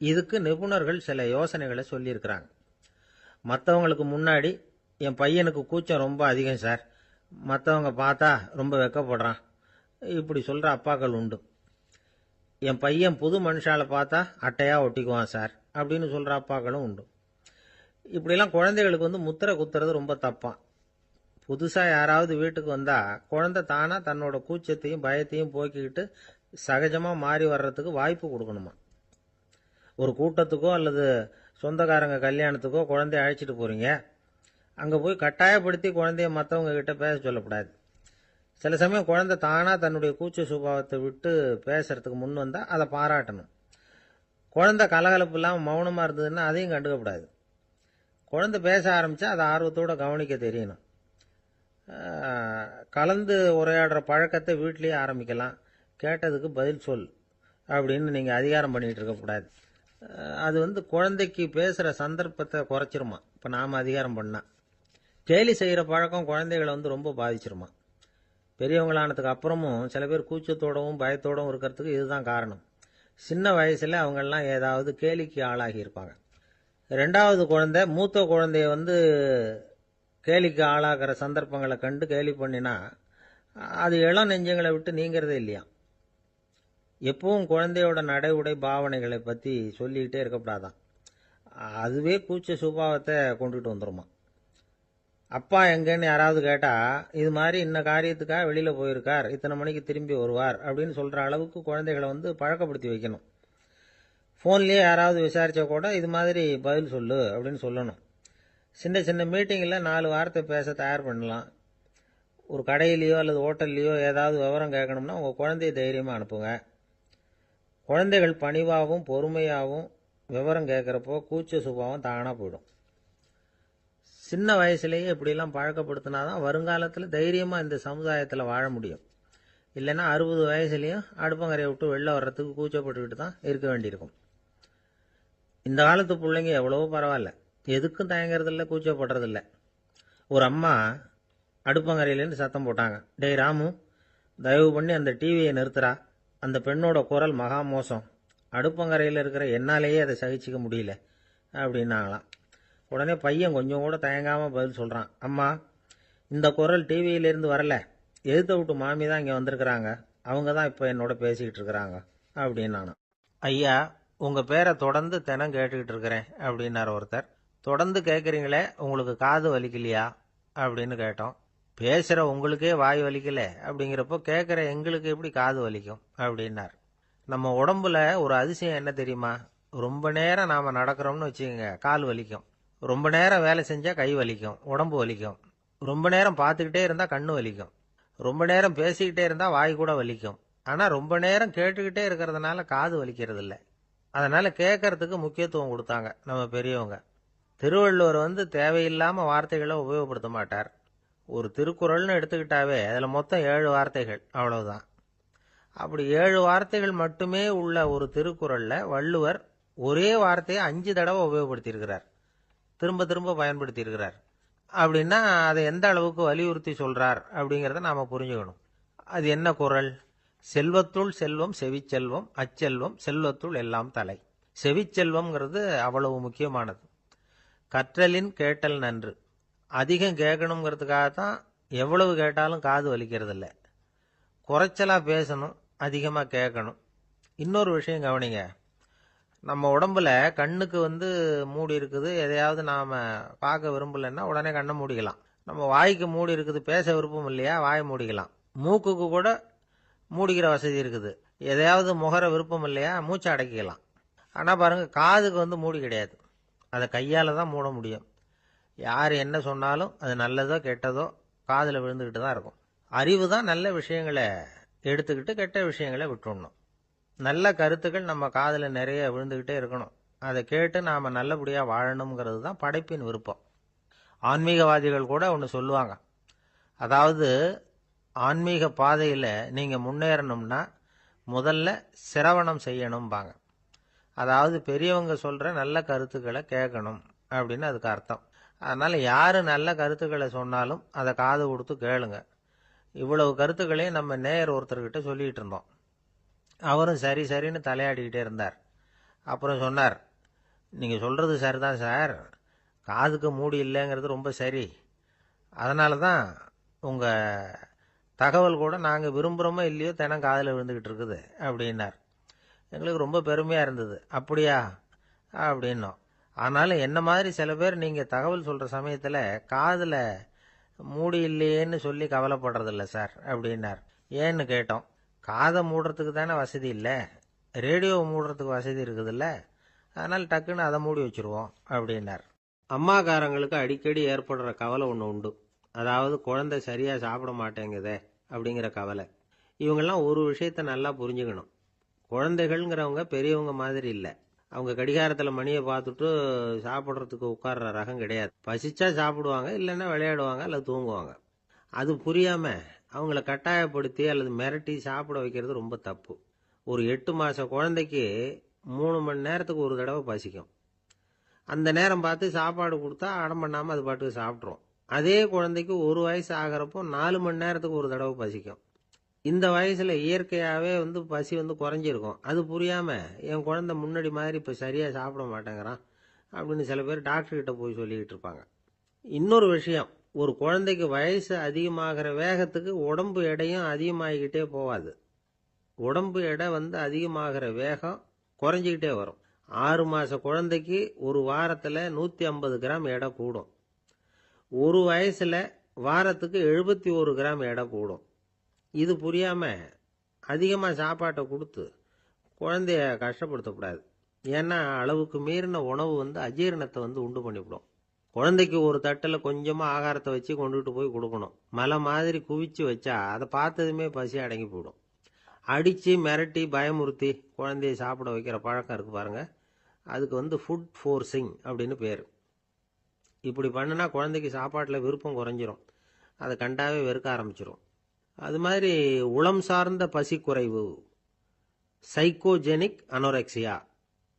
இதுக்கு நிபுணர்கள் சில யோசனைகளை சொல்லியிருக்கிறாங்க. மற்றவங்களுக்கு முன்னாடி என் பையனுக்கு கூச்சம் ரொம்ப அதிகம் சார், மற்றவங்க பார்த்தா ரொம்ப வெக்கப்படுறான், இப்படி சொல்கிற அப்பாக்கள் உண்டு. என் பையன் புது மனுஷால பார்த்தா அட்டையாக ஒட்டிக்குவான் சார் அப்படின்னு சொல்கிற அப்பாக்களும் உண்டு. இப்படிலாம் குழந்தைகளுக்கு வந்து முத்திரை குத்துறது ரொம்ப தப்பான். புதுசாக யாராவது வீட்டுக்கு வந்தால் குழந்தை தானாக தன்னோட கூச்சத்தையும் பயத்தையும் போக்கிக்கிட்டு சகஜமாக மாறி வர்றதுக்கு வாய்ப்பு கொடுக்கணுமா. ஒரு கூட்டத்துக்கோ அல்லது சொந்தக்காரங்க கல்யாணத்துக்கோ குழந்தைய அழைச்சிட்டு போகிறீங்க, அங்கே போய் கட்டாயப்படுத்தி குழந்தைய மற்றவங்க கிட்ட பேச சொல்லக்கூடாது. சில சமயம் குழந்தை தானாக தன்னுடைய கூச்ச சுபாவத்தை விட்டு பேசுறதுக்கு முன் வந்தால் அதை பாராட்டணும். குழந்தை கலகலப்பு இல்லாமல் மௌனமாக இருந்ததுன்னா அதையும் கண்டுக்கக்கூடாது. குழந்தை பேச ஆரம்பித்தா அதை ஆர்வத்தோடு கவனிக்க தெரியணும். கலந்து உரையாடுற பழக்கத்தை வீட்லேயே ஆரம்பிக்கலாம். கேட்டதுக்கு பதில் சொல் அப்படின்னு நீங்கள் அதிகாரம் பண்ணிகிட்டு இருக்கக்கூடாது. அது வந்து குழந்தைக்கு பேசுகிற சந்தர்ப்பத்தை குறைச்சிருமா. இப்போ நாம் அதிகாரம் பண்ணால் கேலி செய்கிற பழக்கம் குழந்தைகளை வந்து ரொம்ப பாதிச்சிருமா. பெரியவங்களானதுக்கு அப்புறமும் சில பேர் கூச்சத்தோடவும் பயத்தோடவும் இருக்கிறதுக்கு இதுதான் காரணம். சின்ன வயசில் அவங்கெல்லாம் ஏதாவது கேலிக்கு ஆளாகி இருப்பாங்க. 2வது குழந்தை மூத்த குழந்தைய வந்து கேலிக்கு ஆளாகிற சந்தர்ப்பங்களை கண்டு கேலி பண்ணினா அது இளம் நெஞ்சங்களை விட்டு நீங்கிறதே இல்லையா. எப்பவும் குழந்தையோட நடை உடை பாவனைகளை பற்றி சொல்லிக்கிட்டே இருக்கக்கூடாதான். அதுவே கூச்ச சுபாவத்தை கொண்டுகிட்டு வந்துருமா. அப்பா எங்கன்னு யாராவது கேட்டால் இது மாதிரி இன்ன காரியத்துக்காக வெளியில் போயிருக்கார், இத்தனை மணிக்கு திரும்பி வருவார் அப்படின்னு சொல்கிற அளவுக்கு குழந்தைகளை வந்து பழக்கப்படுத்தி வைக்கணும். ஃபோன்லேயே யாராவது விசாரித்தா கூட இது மாதிரி பதில் சொல்லு அப்படின்னு சொல்லணும். சின்ன சின்ன மீட்டிங்கில் 4 வார்த்தை பேச தயார் பண்ணலாம். ஒரு கடையிலையோ அல்லது ஹோட்டல்லையோ ஏதாவது விவரம் கேட்கணும்னா உங்கள் குழந்தைய தைரியமாக அனுப்புங்க. குழந்தைகள் பணிவாகவும் பொறுமையாகவும் விவரம் கேட்குறப்போ கூச்ச சுபாவம் தானாக போயிடும். சின்ன வயசுலேயே இப்படிலாம் பழக்கப்படுத்தினா தான் வருங்காலத்தில் தைரியமாக இந்த சமுதாயத்தில் வாழ முடியும். இல்லைன்னா 60 வயசுலேயும் அடுப்பங்கரையை விட்டு வெளில வர்றதுக்கு கூச்சப்பட்டுக்கிட்டு தான் இருக்க வேண்டியிருக்கும். இந்த காலத்து பிள்ளைங்க எவ்வளவோ பரவாயில்ல, எதுக்கும் தயங்குறதில்ல, கூச்சப்படுறதில்ல. ஒரு அம்மா அடுப்பங்கரையிலேருந்து சத்தம் போட்டாங்க, டேய் ராமு, தயவு பண்ணி அந்த டிவியை நிறுத்துறா, அந்த பெண்ணோட குரல் மகா மோசம், அடுப்பங்கரையில் இருக்கிற என்னாலேயே அதை சகிச்சிக்க முடியல அப்படின்னாங்களாம். உடனே பையன் கொஞ்சம் கூட தயங்காமல் பதில் சொல்கிறான், அம்மா இந்த குரல் டிவியிலேருந்து வரல, எதிர்த்த விட்டு மாமி தான் இங்கே வந்திருக்கிறாங்க, அவங்க தான் இப்போ என்னோட பேசிக்கிட்டு இருக்கிறாங்க அப்படின்னு நான். ஐயா, உங்கள் பேரை தொடர்ந்து தினம் கேட்டுக்கிட்டு இருக்கிறேன் அப்படின்னார் ஒருத்தர். தொடர்ந்து கேட்குறீங்களே, உங்களுக்கு காது வலிக்கலையா அப்படின்னு கேட்டோம். பேசுகிற உங்களுக்கே வாய் வலிக்கல அப்படிங்கிறப்போ கேட்குற எங்களுக்கு எப்படி காது வலிக்கும் அப்படின்னார். நம்ம உடம்புல ஒரு அதிசயம் என்ன தெரியுமா? ரொம்ப நேரம் நாம் நடக்கிறோம்னு வச்சுக்கோங்க, கால் வலிக்கும். ரொம்ப நேரம் வேலை செஞ்சால் கை வலிக்கும், உடம்பு வலிக்கும். ரொம்ப நேரம் பார்த்துக்கிட்டே இருந்தால் கண்ணு வலிக்கும். ரொம்ப நேரம் பேசிக்கிட்டே இருந்தால் வாய் கூட வலிக்கும். ஆனால் ரொம்ப நேரம் கேட்டுக்கிட்டே இருக்கிறதுனால காது வலிக்கிறது இல்லை. அதனால் கேட்கறதுக்கு முக்கியத்துவம் கொடுத்தாங்க நம்ம பெரியவங்க. திருவள்ளுவர் வந்து தேவையில்லாமல் வார்த்தைகளை உபயோகப்படுத்த மாட்டார். ஒரு திருக்குறள்னு எடுத்துக்கிட்டாவே அதில் மொத்தம் 7 வார்த்தைகள், அவ்வளவுதான். அப்படி 7 வார்த்தைகள் மட்டுமே உள்ள ஒரு திருக்குறளில் வள்ளுவர் ஒரே வார்த்தையை 5 தடவை உபயோகப்படுத்தியிருக்கிறார், திரும்ப திரும்ப பயன்படுத்தியிருக்கிறார். அப்படின்னா அதை எந்த அளவுக்கு வலியுறுத்தி சொல்கிறார் அப்படிங்கிறத நாம் புரிஞ்சுக்கணும். அது என்ன குறள்? செல்வத்துள் செல்வம் செவிச்செல்வம், அச்செல்வம் செல்வத்துள் எல்லாம் தலை. செவிச்செல்வம்ங்கிறது அவ்வளவு முக்கியமானது. கற்றலின் கேட்டல் நன்று. அதிகம் கேட்கணுங்கிறதுக்காக தான் எவ்வளவு கேட்டாலும் காது வலிக்கிறது இல்லை. குறைச்சலாக பேசணும், அதிகமாக கேட்கணும். இன்னொரு விஷயம் கவனிங்க. நம்ம உடம்புல கண்ணுக்கு மூடி இருக்குது, எதையாவது நாம் பார்க்க விரும்பலைன்னா உடனே கண்ணை மூடிக்கலாம். நம்ம வாய்க்கு மூடி இருக்குது, பேச விருப்பம் இல்லையா, வாயை மூடிக்கலாம். மூக்குக்கு கூட மூடிக்கிற வசதி இருக்குது, எதையாவது முகர விருப்பம் இல்லையா, மூச்சை அடக்கிக்கலாம். ஆனால் பாருங்க, காதுக்கு மூடி கிடையாது. அதை கையால் தான் மூட முடியும். யார் என்ன சொன்னாலும் அது நல்லதோ கெட்டதோ காதில் விழுந்துக்கிட்டு தான் இருக்கும். அறிவு தான் நல்ல விஷயங்களை எடுத்துக்கிட்டு கெட்ட விஷயங்களை விட்டுடணும். நல்ல கருத்துக்கள் நம்ம காதில் நிறைய விழுந்துக்கிட்டே இருக்கணும். அதை கேட்டு நாம் நல்லபடியாக வாழணுங்கிறது தான் படைப்பின் விருப்பம். ஆன்மீகவாதிகள் கூட ஒன்று சொல்லுவாங்க. அதாவது, ஆன்மீக பாதையில் நீங்கள் முன்னேறணும்னா முதல்ல சிரவணம் செய்யணும்பாங்க. அதாவது பெரியவங்க சொல்கிற நல்ல கருத்துக்களை கேட்கணும் அப்படின்னு அதுக்கு அர்த்தம். அதனால் யார் நல்ல கருத்துக்களை சொன்னாலும் அதை காது கொடுத்து கேளுங்க. இவ்வளவு கருத்துக்களையும் நம்ம நேயர் ஒருத்தர்கிட்ட சொல்லிகிட்டு இருந்தோம். அவரும் சரி சரின்னு தலையாடிக்கிட்டே இருந்தார். அப்புறம் சொன்னார், நீங்கள் சொல்கிறது சரிதான் சார், காதுக்கு மூடி இல்லைங்கிறது ரொம்ப சரி. அதனால தான் உங்கள் தகவல் கூட நாங்கள் விரும்புகிறோமோ இல்லையோ தினம் காதில் விழுந்துக்கிட்டு இருக்குது அப்படின்னார். எங்களுக்கு ரொம்ப பெருமையாக இருந்தது. அப்படியா அப்படின்னோம். ஆனாலும் என்ன மாதிரி சில பேர் நீங்கள் தகவல் சொல்கிற சமயத்தில் காதில் மூடி இல்லையேன்னு சொல்லி கவலைப்படுறதில்ல சார் அப்படின்னார். ஏன்னு கேட்டோம். காதை மூடுறதுக்கு தானே வசதி இல்லை, ரேடியோவை மூடுறதுக்கு வசதி இருக்குதுல்ல, அதனால் டக்குன்னு அதை மூடி வச்சுருவோம் அப்படின்னார். அம்மாக்காரங்களுக்கு அடிக்கடி ஏற்படுற கவலை ஒன்று உண்டு. அதாவது, குழந்தை சரியாக சாப்பிட மாட்டேங்குதே அப்படிங்கிற கவலை. இவங்கெல்லாம் ஒரு விஷயத்தை நல்லா புரிஞ்சுக்கணும். குழந்தைகள்ங்கிறவங்க பெரியவங்க மாதிரி இல்லை. அவங்க கடிகாரத்தில் மணியை பார்த்துட்டு சாப்பிட்றதுக்கு உட்கார்ற ரகம் கிடையாது. பசிச்சா சாப்பிடுவாங்க, இல்லைன்னா விளையாடுவாங்க அல்லது தூங்குவாங்க. அது புரியாமல் அவங்கள கட்டாயப்படுத்தி அல்லது மிரட்டி சாப்பிட வைக்கிறது ரொம்ப தப்பு. ஒரு 8 மாத குழந்தைக்கு 3 மணி நேரத்துக்கு ஒரு தடவை பசிக்கும். அந்த நேரம் பார்த்து சாப்பாடு கொடுத்தா அடம் பண்ணாமல் அது பாட்டுக்கு சாப்பிட்றோம். அதே குழந்தைக்கு 1 வயசு ஆகிறப்போ 4 மணி நேரத்துக்கு ஒரு தடவை பசிக்கும். இந்த வயசில் இயற்கையாகவே பசி குறைஞ்சிருக்கும். அது புரியாமல் என் குழந்தை முன்னாடி மாதிரி இப்போ சரியாக சாப்பிட மாட்டேங்கிறான் அப்படின்னு சில பேர் டாக்டர்கிட்ட போய் சொல்லிக்கிட்டு இருப்பாங்க. இன்னொரு விஷயம், ஒரு குழந்தைக்கு வயசு அதிகமாகிற வேகத்துக்கு உடம்பு எடையும் அதிகமாகிக்கிட்டே போகாது. உடம்பு எடை அதிகமாகிற வேகம் குறைஞ்சிக்கிட்டே வரும். 6 மாத குழந்தைக்கு ஒரு வாரத்தில் 150 கிராம் எடை கூடும். ஒரு வயசில் வாரத்துக்கு 71 கிராம் எடை கூடும். இது புரியாமல் அதிகமாக சாப்பாட்டை கொடுத்து குழந்தைய கஷ்டப்படுத்தக்கூடாது. ஏன்னா அளவுக்கு மீறின உணவு அஜீரணத்தை உண்டு பண்ணிவிடும். குழந்தைக்கு ஒரு தட்டில் கொஞ்சமாக ஆகாரத்தை வச்சு கொண்டுகிட்டு போய் கொடுக்கணும். மலை மாதிரி குவிச்சு வச்சா அதை பார்த்ததுமே பசி அடங்கி போயிடும். அடித்து மிரட்டி பயமுறுத்தி குழந்தைய சாப்பிட வைக்கிற பழக்கம் இருக்குது பாருங்க, அதுக்கு ஃபுட் ஃபோர்ஸிங் அப்படின்னு பேர். இப்படி பண்ணினா குழந்தைக்கு சாப்பாட்டில் விருப்பம் குறைஞ்சிரும், அதை கண்டாவே வெறுக்க ஆரம்பிச்சிடும். அது மாதிரி உளம் சார்ந்த பசி குறைவு, சைக்கோஜெனிக் அனோரெக்சியா,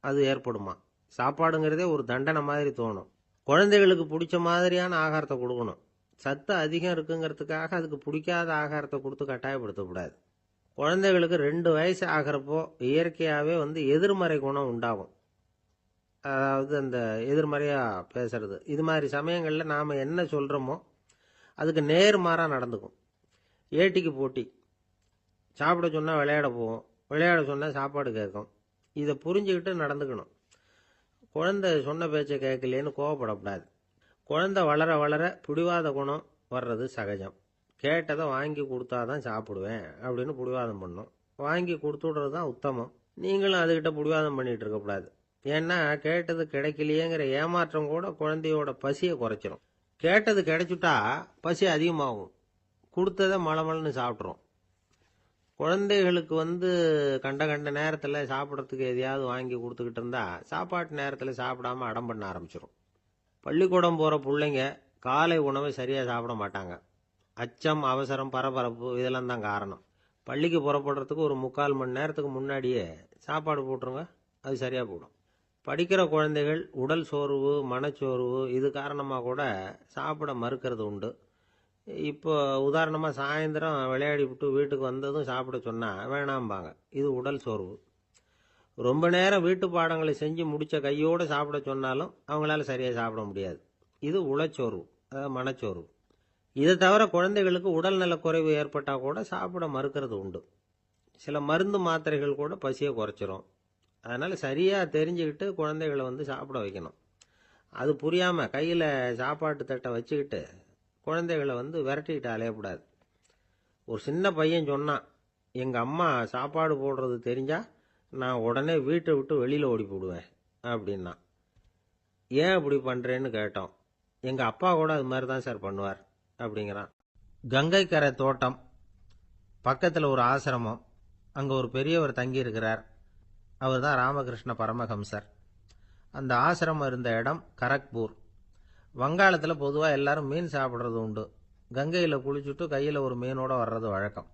அது ஏற்படுமா. சாப்பாடுங்கிறதே ஒரு தண்டனை மாதிரி தோணும். குழந்தைகளுக்கு பிடிச்ச மாதிரியான ஆகாரத்தை கொடுக்கணும். சத்து அதிகம் இருக்குங்கிறதுக்காக அதுக்கு பிடிக்காத ஆகாரத்தை கொடுத்து கட்டாயப்படுத்தக்கூடாது. குழந்தைகளுக்கு 2 வயசு ஆகிறப்போ இயற்கையாகவே எதிர்மறை குணம் உண்டாகும். அதாவது அந்த எதிர்மறையாக பேசுறது. இது மாதிரி சமயங்களில் நாம் என்ன சொல்கிறோமோ அதுக்கு நேர்மாறாக நடந்துக்கும். ஏட்டிக்கு போட்டி. சாப்பிட சொன்னால் விளையாட போவோம், விளையாட சொன்னால் சாப்பாடு கேட்கும். இதை புரிஞ்சுக்கிட்டு நடந்துக்கணும். குழந்தை சொன்ன பேச்சை கேட்கலேன்னு கோவப்படக்கூடாது. குழந்தை வளர வளர பிடிவாத குணம் வர்றது சகஜம். கேட்டதை வாங்கி கொடுத்தா தான் சாப்பிடுவேன் அப்படின்னு பிடிவாதம் பண்ணும். வாங்கி கொடுத்து விடுறது தான் உத்தமம். நீங்களும் அதுகிட்ட பிடிவாதம் பண்ணிகிட்டு இருக்கக்கூடாது. ஏன்னா கேட்டது கிடைக்கலையேங்கிற ஏமாற்றம் கூட குழந்தையோட பசியை குறைச்சிரும். கேட்டது கிடைச்சிட்டா பசி அதிகமாகும், கொடுத்ததை மலமலன்னு சாப்பிட்றோம். குழந்தைகளுக்கு கண்ட கண்ட நேரத்தில் சாப்பிட்றதுக்கு எதையாவது வாங்கி கொடுத்துக்கிட்டு இருந்தால் சாப்பாட்டு நேரத்தில் சாப்பிடாம அடம் பண்ண ஆரம்பிச்சிடும். பள்ளிக்கூடம் போகிற பிள்ளைங்க காலை உணவை சரியாக சாப்பிட மாட்டாங்க. அச்சம், அவசரம், பரபரப்பு இதெல்லாம் தான் காரணம். பள்ளிக்கு புறப்படுறதுக்கு ஒரு 3/4 மணி நேரத்துக்கு முன்னாடியே சாப்பாடு போட்டுருங்க, அது சரியாக போடும். படிக்கிற குழந்தைகள் உடல் சோர்வு, மனச்சோர்வு இது காரணமாக கூட சாப்பிட மறுக்கிறது உண்டு. இப்போ உதாரணமாக சாயந்தரம் விளையாடி விட்டு வீட்டுக்கு வந்ததும் சாப்பிட சொன்னால் வேணாம்பாங்க. இது உடல் சோர்வு. ரொம்ப நேரம் வீட்டு பாடங்களை செஞ்சு முடித்த கையோடு சாப்பிட சொன்னாலும் அவங்களால சரியாக சாப்பிட முடியாது. இது உளச்சோர்வு, அதாவது மனச்சோர்வு. இதை தவிர குழந்தைகளுக்கு உடல் நலக்குறைவு ஏற்பட்டால் கூட சாப்பிட மறுக்கிறது உண்டு. சில மருந்து மாத்திரைகள் கூட பசியை குறைச்சிரும். அதனால் சரியாக தெரிஞ்சுக்கிட்டு குழந்தைகளை சாப்பிட வைக்கணும். அது புரியாமல் கையில் சாப்பாட்டு தட்டை வச்சுக்கிட்டு குழந்தைகளை விரட்டிக்கிட்டு அலையக்கூடாது. ஒரு சின்ன பையன் சொன்னான், எங்கள் அம்மா சாப்பாடு போடுறது தெரிஞ்சால் நான் உடனே வீட்டை விட்டு வெளியில் ஓடி போடுவேன் அப்படின்னா. ஏன் அப்படி பண்ணுறேன்னு கேட்டோம். எங்கள் அப்பா கூட அது மாதிரி தான் சார் பண்ணுவார் அப்படிங்கிறான். கங்கை கரை தோட்டம் பக்கத்தில் ஒரு ஆசிரமம், அங்கே ஒரு பெரியவர் தங்கியிருக்கிறார். அவர் தான் ராமகிருஷ்ண பரமஹம்சர். அந்த ஆசிரமம் இருந்த இடம் கரக்பூர். வங்காளத்தில் பொதுவாக எல்லாரும் மீன் சாப்பிட்றது உண்டு. கங்கையில் குளிச்சுட்டு கையில் ஒரு மீனோட வர்றது வழக்கம்.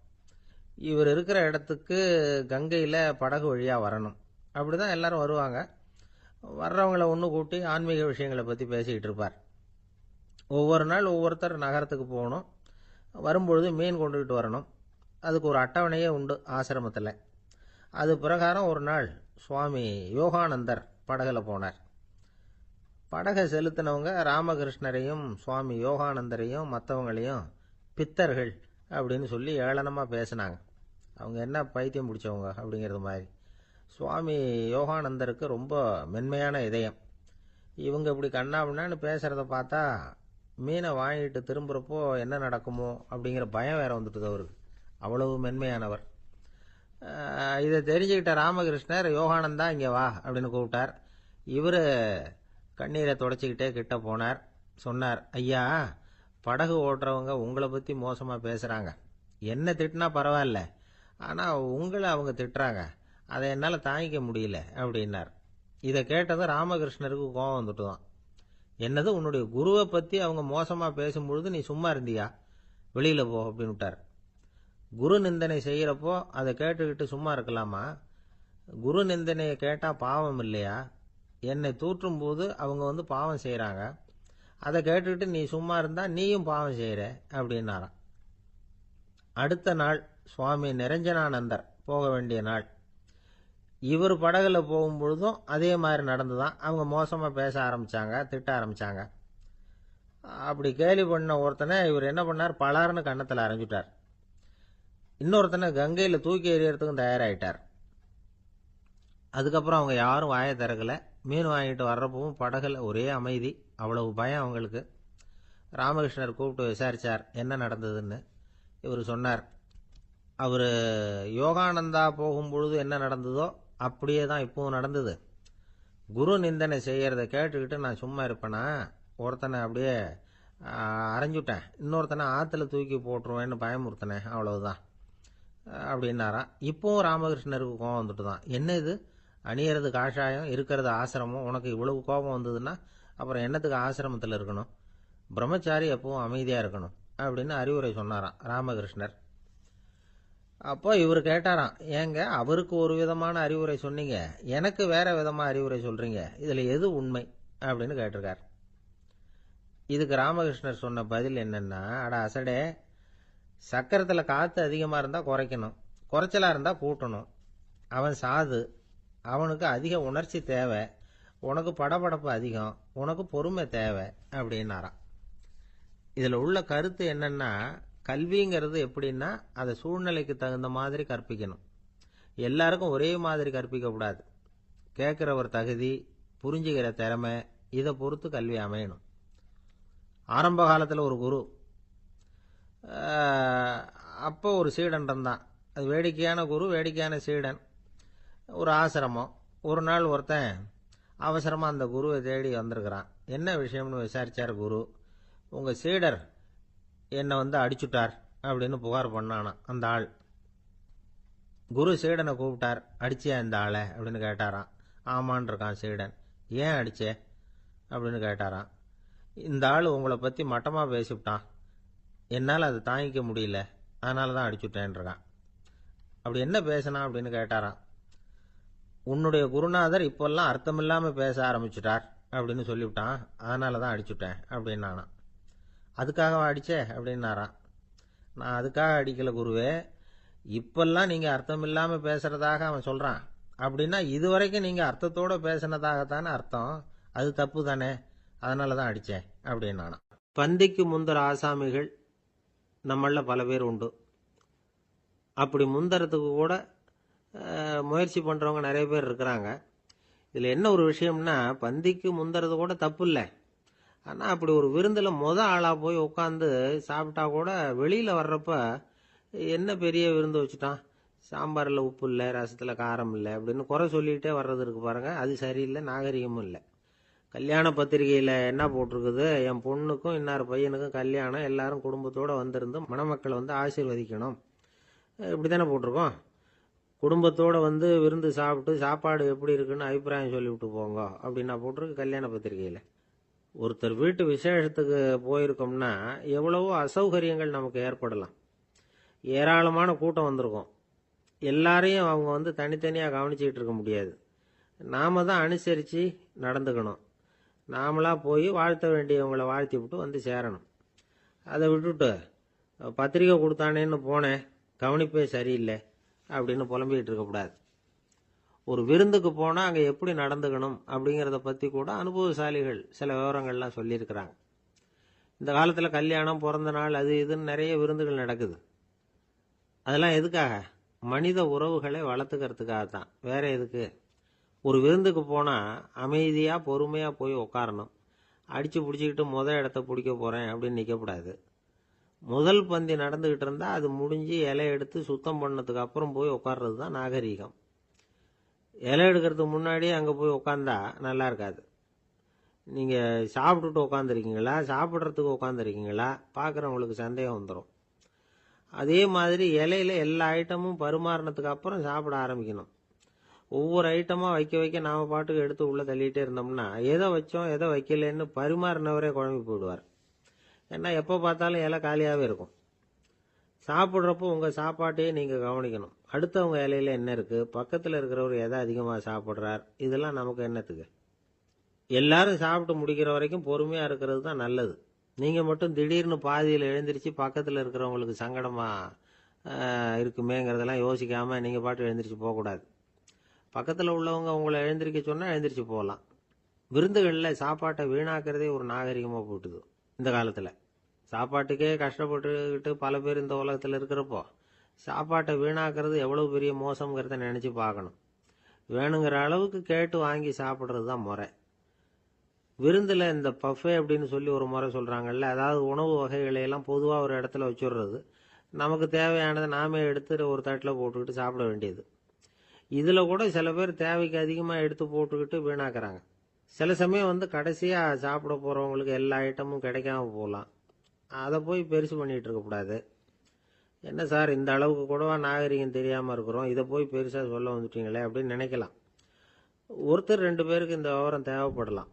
இவர் இருக்கிற இடத்துக்கு கங்கையில் படகு வழியாக வரணும். அப்படி தான் எல்லாரும் வருவாங்க. வர்றவங்கள ஒன்று கூட்டி ஆன்மீக விஷயங்களை பற்றி பேசிக்கிட்டு இருப்பார். ஒவ்வொரு நாள் ஒவ்வொருத்தர் நகரத்துக்கு போகணும். வரும்பொழுது மீன் கொண்டுகிட்டு வரணும். அதுக்கு ஒரு அட்டவணையே உண்டு ஆசிரமத்தில். அது பிரகாரம் ஒரு நாள் சுவாமி யோகானந்தர் படகுல போனார். படகை செலுத்தினவங்க ராமகிருஷ்ணரையும் சுவாமி யோகானந்தரையும் மற்றவங்களையும் பித்தர்கள் அப்படின்னு சொல்லி ஏளனமாக பேசினாங்க. அவங்க என்ன பைத்தியம் பிடிச்சவங்க அப்படிங்கிறது மாதிரி. சுவாமி யோகானந்தருக்கு ரொம்ப மென்மையான இதயம். இவங்க இப்படி கண்ணாபின்னான்னு பேசுகிறத பார்த்தா மீனை வாங்கிட்டு திரும்புகிறப்போ என்ன நடக்குமோ அப்படிங்கிற பயம் வேற வந்துட்டுது அவருக்கு. அவ்வளவு மென்மையானவர். இதை தெரிஞ்சுக்கிட்ட ராமகிருஷ்ணர், யோகானந்தா இங்கே வா அப்படின்னு கூப்பிட்டார். இவர் கண்ணீரை தொடச்சிக்கிட்டே கிட்ட போனார். சொன்னார், ஐயா, படகு ஓட்டுறவங்க உங்களை பற்றி மோசமாக பேசுகிறாங்க. என்ன திட்டினா பரவாயில்ல, ஆனால் உங்களை அவங்க திட்டுறாங்க. அதை என்னால் தாங்கிக்க முடியல அப்படின்னார். இதை கேட்டதும் ராமகிருஷ்ணருக்கு கோபம் வந்துட்டு தான். என்னது, உன்னுடைய குருவை பற்றி அவங்க மோசமாக பேசும்பொழுது நீ சும்மா இருந்தியா? வெளியில் போ அப்படின்னு விட்டார். குரு நிந்தனை செய்கிறப்போ அதை கேட்டுக்கிட்டு சும்மா இருக்கலாமா? குரு நிந்தனையை கேட்டால் பாவம் இல்லையா? என்னை தூற்றும் போது அவங்க பாவம் செய்கிறாங்க. அதை கேட்டுக்கிட்டு நீ சும்மா இருந்தால் நீயும் பாவம் செய்கிற அப்படின்னாராம். அடுத்த நாள் சுவாமி நிரஞ்சனானந்தர் போக வேண்டிய நாள். இவர் படகுல போகும்பொழுதும் அதே மாதிரி நடந்துதான். அவங்க மோசமாக பேச ஆரம்பித்தாங்க, திட்ட ஆரம்பித்தாங்க. அப்படி கேலி பண்ண ஒருத்தனை இவர் என்ன பண்ணார், பலார்னு கன்னத்தில் அரைஞ்சிட்டார். இன்னொருத்தனை கங்கையில் தூக்கி எறியறதுக்கும் தயாராகிட்டார். அதுக்கப்புறம் அவங்க யாரும் வாயை திறக்கலை. மீன் வாங்கிட்டு வர்றப்பவும் படகுல ஒரே அமைதி. அவ்வளவு பயம் அவங்களுக்கு. ராமகிருஷ்ணர் கூப்பிட்டு விசாரித்தார் என்ன நடந்ததுன்னு. இவர் சொன்னார், அவர் யோகானந்தா போகும்பொழுது என்ன நடந்ததோ அப்படியே தான் இப்பவும் நடந்தது. குரு நிந்தனை செய்கிறத கேட்டுக்கிட்டு நான் சும்மா இருப்பேனா? ஒருத்தனை அப்படியே அரைஞ்சுட்டேன், இன்னொருத்தனை ஆற்றுல தூக்கி போட்டுருவேன்னு பயமுறுத்தினேன், அவ்வளவுதான் அப்படின்னாராம். இப்போவும் ராமகிருஷ்ணருக்கு கோபம் வந்துட்டு தான். என்ன இது, அணியறது காஷாயம், இருக்கிறது ஆசிரமம், உனக்கு இவ்வளவு கோபம் வந்ததுன்னா அப்புறம் என்னத்துக்கு ஆசிரமத்தில் இருக்கணும்? பிரம்மச்சாரி எப்பவும் அமைதியாக இருக்கணும் அப்படின்னு அறிவுரை சொன்னாராம் ராமகிருஷ்ணர். அப்போ இவர் கேட்டாராம், ஏங்க அவருக்கு ஒரு விதமான அறிவுரை சொன்னீங்க, எனக்கு வேற விதமாக அறிவுரை சொல்கிறீங்க, இதில் எது உண்மை அப்படின்னு கேட்டிருக்கார். இதுக்கு ராமகிருஷ்ணர் சொன்ன பதில் என்னன்னா, அட அசடே, சக்கரத்தில் காற்று அதிகமாக இருந்தால் குறைக்கணும், குறைச்சலாக இருந்தால் கூட்டணும். அவன் சாது, அவனுக்கு அதிக உணர்ச்சி தேவை, உனக்கு படபடப்பு அதிகம், உனக்கு பொறுமை தேவை அப்படின்னாராம். இதில் உள்ள கருத்து என்னன்னா, கல்விங்கிறது எப்படின்னா அதை சூழ்நிலைக்கு தகுந்த மாதிரி கற்பிக்கணும். எல்லாருக்கும் ஒரே மாதிரி கற்பிக்கக்கூடாது. கேட்குறவர் தகுதி, புரிஞ்சுக்கிற திறமை, இதை பொறுத்து கல்வி அமையணும். ஆரம்ப காலத்தில் ஒரு குரு, அப்போ ஒரு சீடன் இருந்தான். அது வேடிக்கையான குரு, வேடிக்கையான சீடன். ஒரு ஆசிரமம். ஒரு நாள் ஒருத்தன் அவசரமாக அந்த குருவை தேடி வந்திருக்கிறான். என்ன விஷயம்னு விசாரித்தார் குரு. உங்கள் சீடர் என்னை அடிச்சுட்டார் அப்படின்னு புகார் பண்ணானா அந்த ஆள். குரு சீடனை கூப்பிட்டார். அடிச்சியா இந்த ஆளை அப்படின்னு கேட்டாராம். ஆமான் இருக்கான் சீடன். ஏன் அடிச்சே அப்படின்னு கேட்டாராம். இந்த ஆள் உங்களை பற்றி மட்டமாக பேசிவிட்டான், என்னால் அதை தாங்கிக்க முடியல, அதனால தான் அடிச்சுட்டேன்ருக்கான். அப்படி என்ன பேசினான் அப்படின்னு கேட்டாராம். உன்னுடைய குருநாதர் இப்போல்லாம் அர்த்தமில்லாமல் பேச ஆரம்பிச்சுட்டார் அப்படின்னு சொல்லிவிட்டான், அதனால தான் அடிச்சுட்டேன் அப்படின்னானா. அதுக்காக அடிச்சே அப்படின்னாராம். நான் அதுக்காக அடிக்கல குருவே, இப்பெல்லாம் நீங்கள் அர்த்தம் இல்லாமல் பேசுகிறதாக அவன் சொல்கிறான், அப்படின்னா இதுவரைக்கும் நீங்கள் அர்த்தத்தோடு பேசினதாகத்தானே அர்த்தம், அது தப்பு தானே, அதனால தான் அடித்தேன் அப்படின்னானா. பந்திக்கு முந்தர ஆசாமிகள் நம்மள பல பேர் உண்டு. அப்படி முந்தறதுக்கு கூட முயற்சி பண்ணுறவங்க நிறைய பேர் இருக்கிறாங்க. இதில் என்ன ஒரு விஷயம்னா, பந்திக்கு முந்துறது கூட தப்பு இல்லை. ஆனால் அப்படி ஒரு விருந்தில் ஆளாக போய் உட்காந்து சாப்பிட்டா கூட வெளியில் வர்றப்ப என்ன பெரிய விருந்து வச்சுட்டான், சாம்பாரில் உப்பு இல்லை, ரசத்தில் காரம் இல்லை அப்படின்னு குறை சொல்லிகிட்டே வர்றது இருக்கு பாருங்க, அது சரியில்லை, நாகரிகமும் இல்லை. கல்யாண பத்திரிகையில் என்ன போட்டிருக்குது, என் பொண்ணுக்கும் இன்னார் பையனுக்கும் கல்யாணம், எல்லாரும் குடும்பத்தோடு வந்திருந்து மணமக்களை வந்து ஆசீர்வதிக்கணும், இப்படி தானே போட்டிருக்கோம். குடும்பத்தோடு வந்து விருந்து சாப்பிட்டு சாப்பாடு எப்படி இருக்குன்னு அபிப்பிராயம் சொல்லிவிட்டு போங்க அப்படின்னா போட்டிருக்கு கல்யாண பத்திரிகையில். ஒருத்தர் வீட்டு விசேஷத்துக்கு போயிருக்கோம்னா எவ்வளவோ அசௌகரியங்கள் நமக்கு ஏற்படலாம். ஏராளமான கூட்டம் வந்திருக்கும். எல்லாரையும் அவங்க வந்து தனித்தனியாக கவனிச்சிக்கிட்டு இருக்க முடியாது. நாம தான் அனுசரித்து நடந்துக்கணும். நாமளாக போய் வாழ்த்த வேண்டியவங்களை வாழ்த்தி விட்டு வந்து சேரணும். அதை விட்டுட்டு பத்திரிக்கை கொடுத்தானேன்னு போனேன், கவனிப்பே சரியில்லை அப்படின்னு புலம்பிக்கிட்டு இருக்கக்கூடாது. ஒரு விருந்துக்கு போனால் அங்கே எப்படி நடந்துக்கணும் அப்படிங்கிறத பற்றி கூட அனுபவசாலிகள் சில விவரங்கள்லாம் சொல்லியிருக்கிறாங்க. இந்த காலத்தில் கல்யாணம், பிறந்த நாள், அது இதுன்னு நிறைய விருந்துகள் நடக்குது. அதெல்லாம் எதுக்காக? மனித உறவுகளை வளர்த்துக்கிறதுக்காக தான், வேற எதுக்கு? ஒரு விருந்துக்கு போனால் அமைதியாக பொறுமையாக போய் உட்காரணும். அடித்து பிடிச்சிக்கிட்டு இடத்த பிடிக்க போகிறேன் அப்படின்னு நிற்கக்கூடாது. முதல் பந்தி நடந்துக்கிட்டு இருந்தால் அது முடிஞ்சு இலை எடுத்து சுத்தம் பண்ணதுக்கு அப்புறம் போய் உட்கார்றது தான் நாகரீகம். இலை எடுக்கிறதுக்கு முன்னாடியே அங்கே போய் உட்காந்தா நல்லா இருக்காது. நீங்கள் சாப்பிட்டுட்டு உட்காந்துருக்கீங்களா, சாப்பிட்றதுக்கு உட்காந்துருக்கீங்களா, பார்க்குறவங்களுக்கு சந்தேகம் வந்துடும். அதே மாதிரி இலையில எல்லா ஐட்டமும் பரிமாறினதுக்கு அப்புறம் சாப்பிட ஆரம்பிக்கணும். ஒவ்வொரு ஐட்டமாக வைக்க வைக்க நாம் பாட்டுக்கு எடுத்து உள்ளே தள்ளிகிட்டே இருந்தோம்னா எதை வச்சோம் எதை வைக்கலன்னு பரிமாறினவரே குழம்பி போயிடுவார். ஏன்னா எப்போ பார்த்தாலும் இலை காலியாகவே இருக்கும். சாப்பிட்றப்போ உங்கள் சாப்பாட்டையே நீங்கள் கவனிக்கணும். அடுத்தவங்க இலையில என்ன இருக்குது, பக்கத்தில் இருக்கிறவர் எதை அதிகமாக சாப்பிட்றார், இதெல்லாம் நமக்கு என்னத்துக்கு? எல்லாரும் சாப்பிட்டு முடிக்கிற வரைக்கும் பொறுமையாக இருக்கிறது தான் நல்லது. நீங்கள் மட்டும் திடீர்னு பாதியில் எழுந்திரிச்சு பக்கத்தில் இருக்கிறவங்களுக்கு சங்கடமாக இருக்குமேங்கிறதெல்லாம் யோசிக்காமல் நீங்கள் பாட்டு எழுந்திரிச்சு போகக்கூடாது. பக்கத்தில் உள்ளவங்க உங்களை எழுந்திரிக்க சொன்னால் எழுந்திரிச்சு போகலாம். விருந்துகளில் சாப்பாட்டை வீணாக்கிறதே ஒரு நாகரிகமாக போட்டுது. இந்த காலத்தில் சாப்பாட்டுக்கே கஷ்டப்பட்டுக்கிட்டு பல பேர் இந்த உலகத்தில் இருக்கிறப்போ சாப்பாட்டை வீணாக்கிறது எவ்வளோ பெரிய மோசங்கிறத நினச்சி பார்க்கணும். வேணுங்கிற அளவுக்கு கேட்டு வாங்கி சாப்பிட்றது தான் முறை. விருந்தில் இந்த பஃபே அப்படின்னு சொல்லி ஒரு முறை சொல்கிறாங்கல்ல, அதாவது உணவு வகைகளையெல்லாம் பொதுவாக ஒரு இடத்துல வச்சுடுறது, நமக்கு தேவையானதை நாமே எடுத்து ஒரு தட்டில் போட்டுக்கிட்டு சாப்பிட வேண்டியது. இதில் கூட சில பேர் தேவைக்கு அதிகமாக எடுத்து போட்டுக்கிட்டு வீணாக்குறாங்க. சில சமயம் வந்து கடைசியாக சாப்பிட போகிறவங்களுக்கு எல்லா ஐட்டமும் கிடைக்காம போகலாம். அதை போய் பெருசு பண்ணிகிட்டு இருக்கக்கூடாது. என்ன சார், இந்த அளவுக்கு கூடவா நாகரிகம் தெரியாமல் இருக்கிறோம், இதை போய் பெருசாக சொல்ல வந்துட்டீங்களே அப்படின்னு நினைக்கலாம். ஒருத்தர் 2 பேருக்கு இந்த விவரம் தேவைப்படலாம்.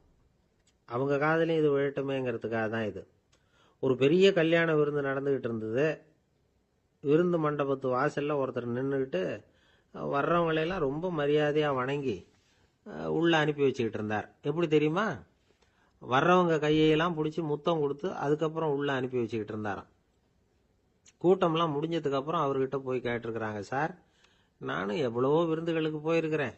அவங்க காதலையும் இது விழட்டுமேங்கிறதுக்காக தான் இது. ஒரு பெரிய கல்யாண விருந்து நடந்துக்கிட்டு இருந்தது. விருந்து மண்டபத்து வாசலில் ஒருத்தர் நின்றுக்கிட்டு வர்றவங்களையெல்லாம் ரொம்ப மரியாதையாக வணங்கி உள்ளே அனுப்பி வச்சுக்கிட்டு இருந்தார். எப்படி தெரியுமா? வர்றவங்க கையெல்லாம் பிடிச்சி முத்தம் கொடுத்து அதுக்கப்புறம் உள்ளே அனுப்பி வச்சுக்கிட்டு இருந்தாராம். கூட்டம்லாம் முடிஞ்சதுக்கப்புறம் அவர்கிட்ட போய் கேட்டிருக்கிறாங்க, சார், நானும் எவ்வளவோ விருந்துகளுக்கு போயிருக்கிறேன்,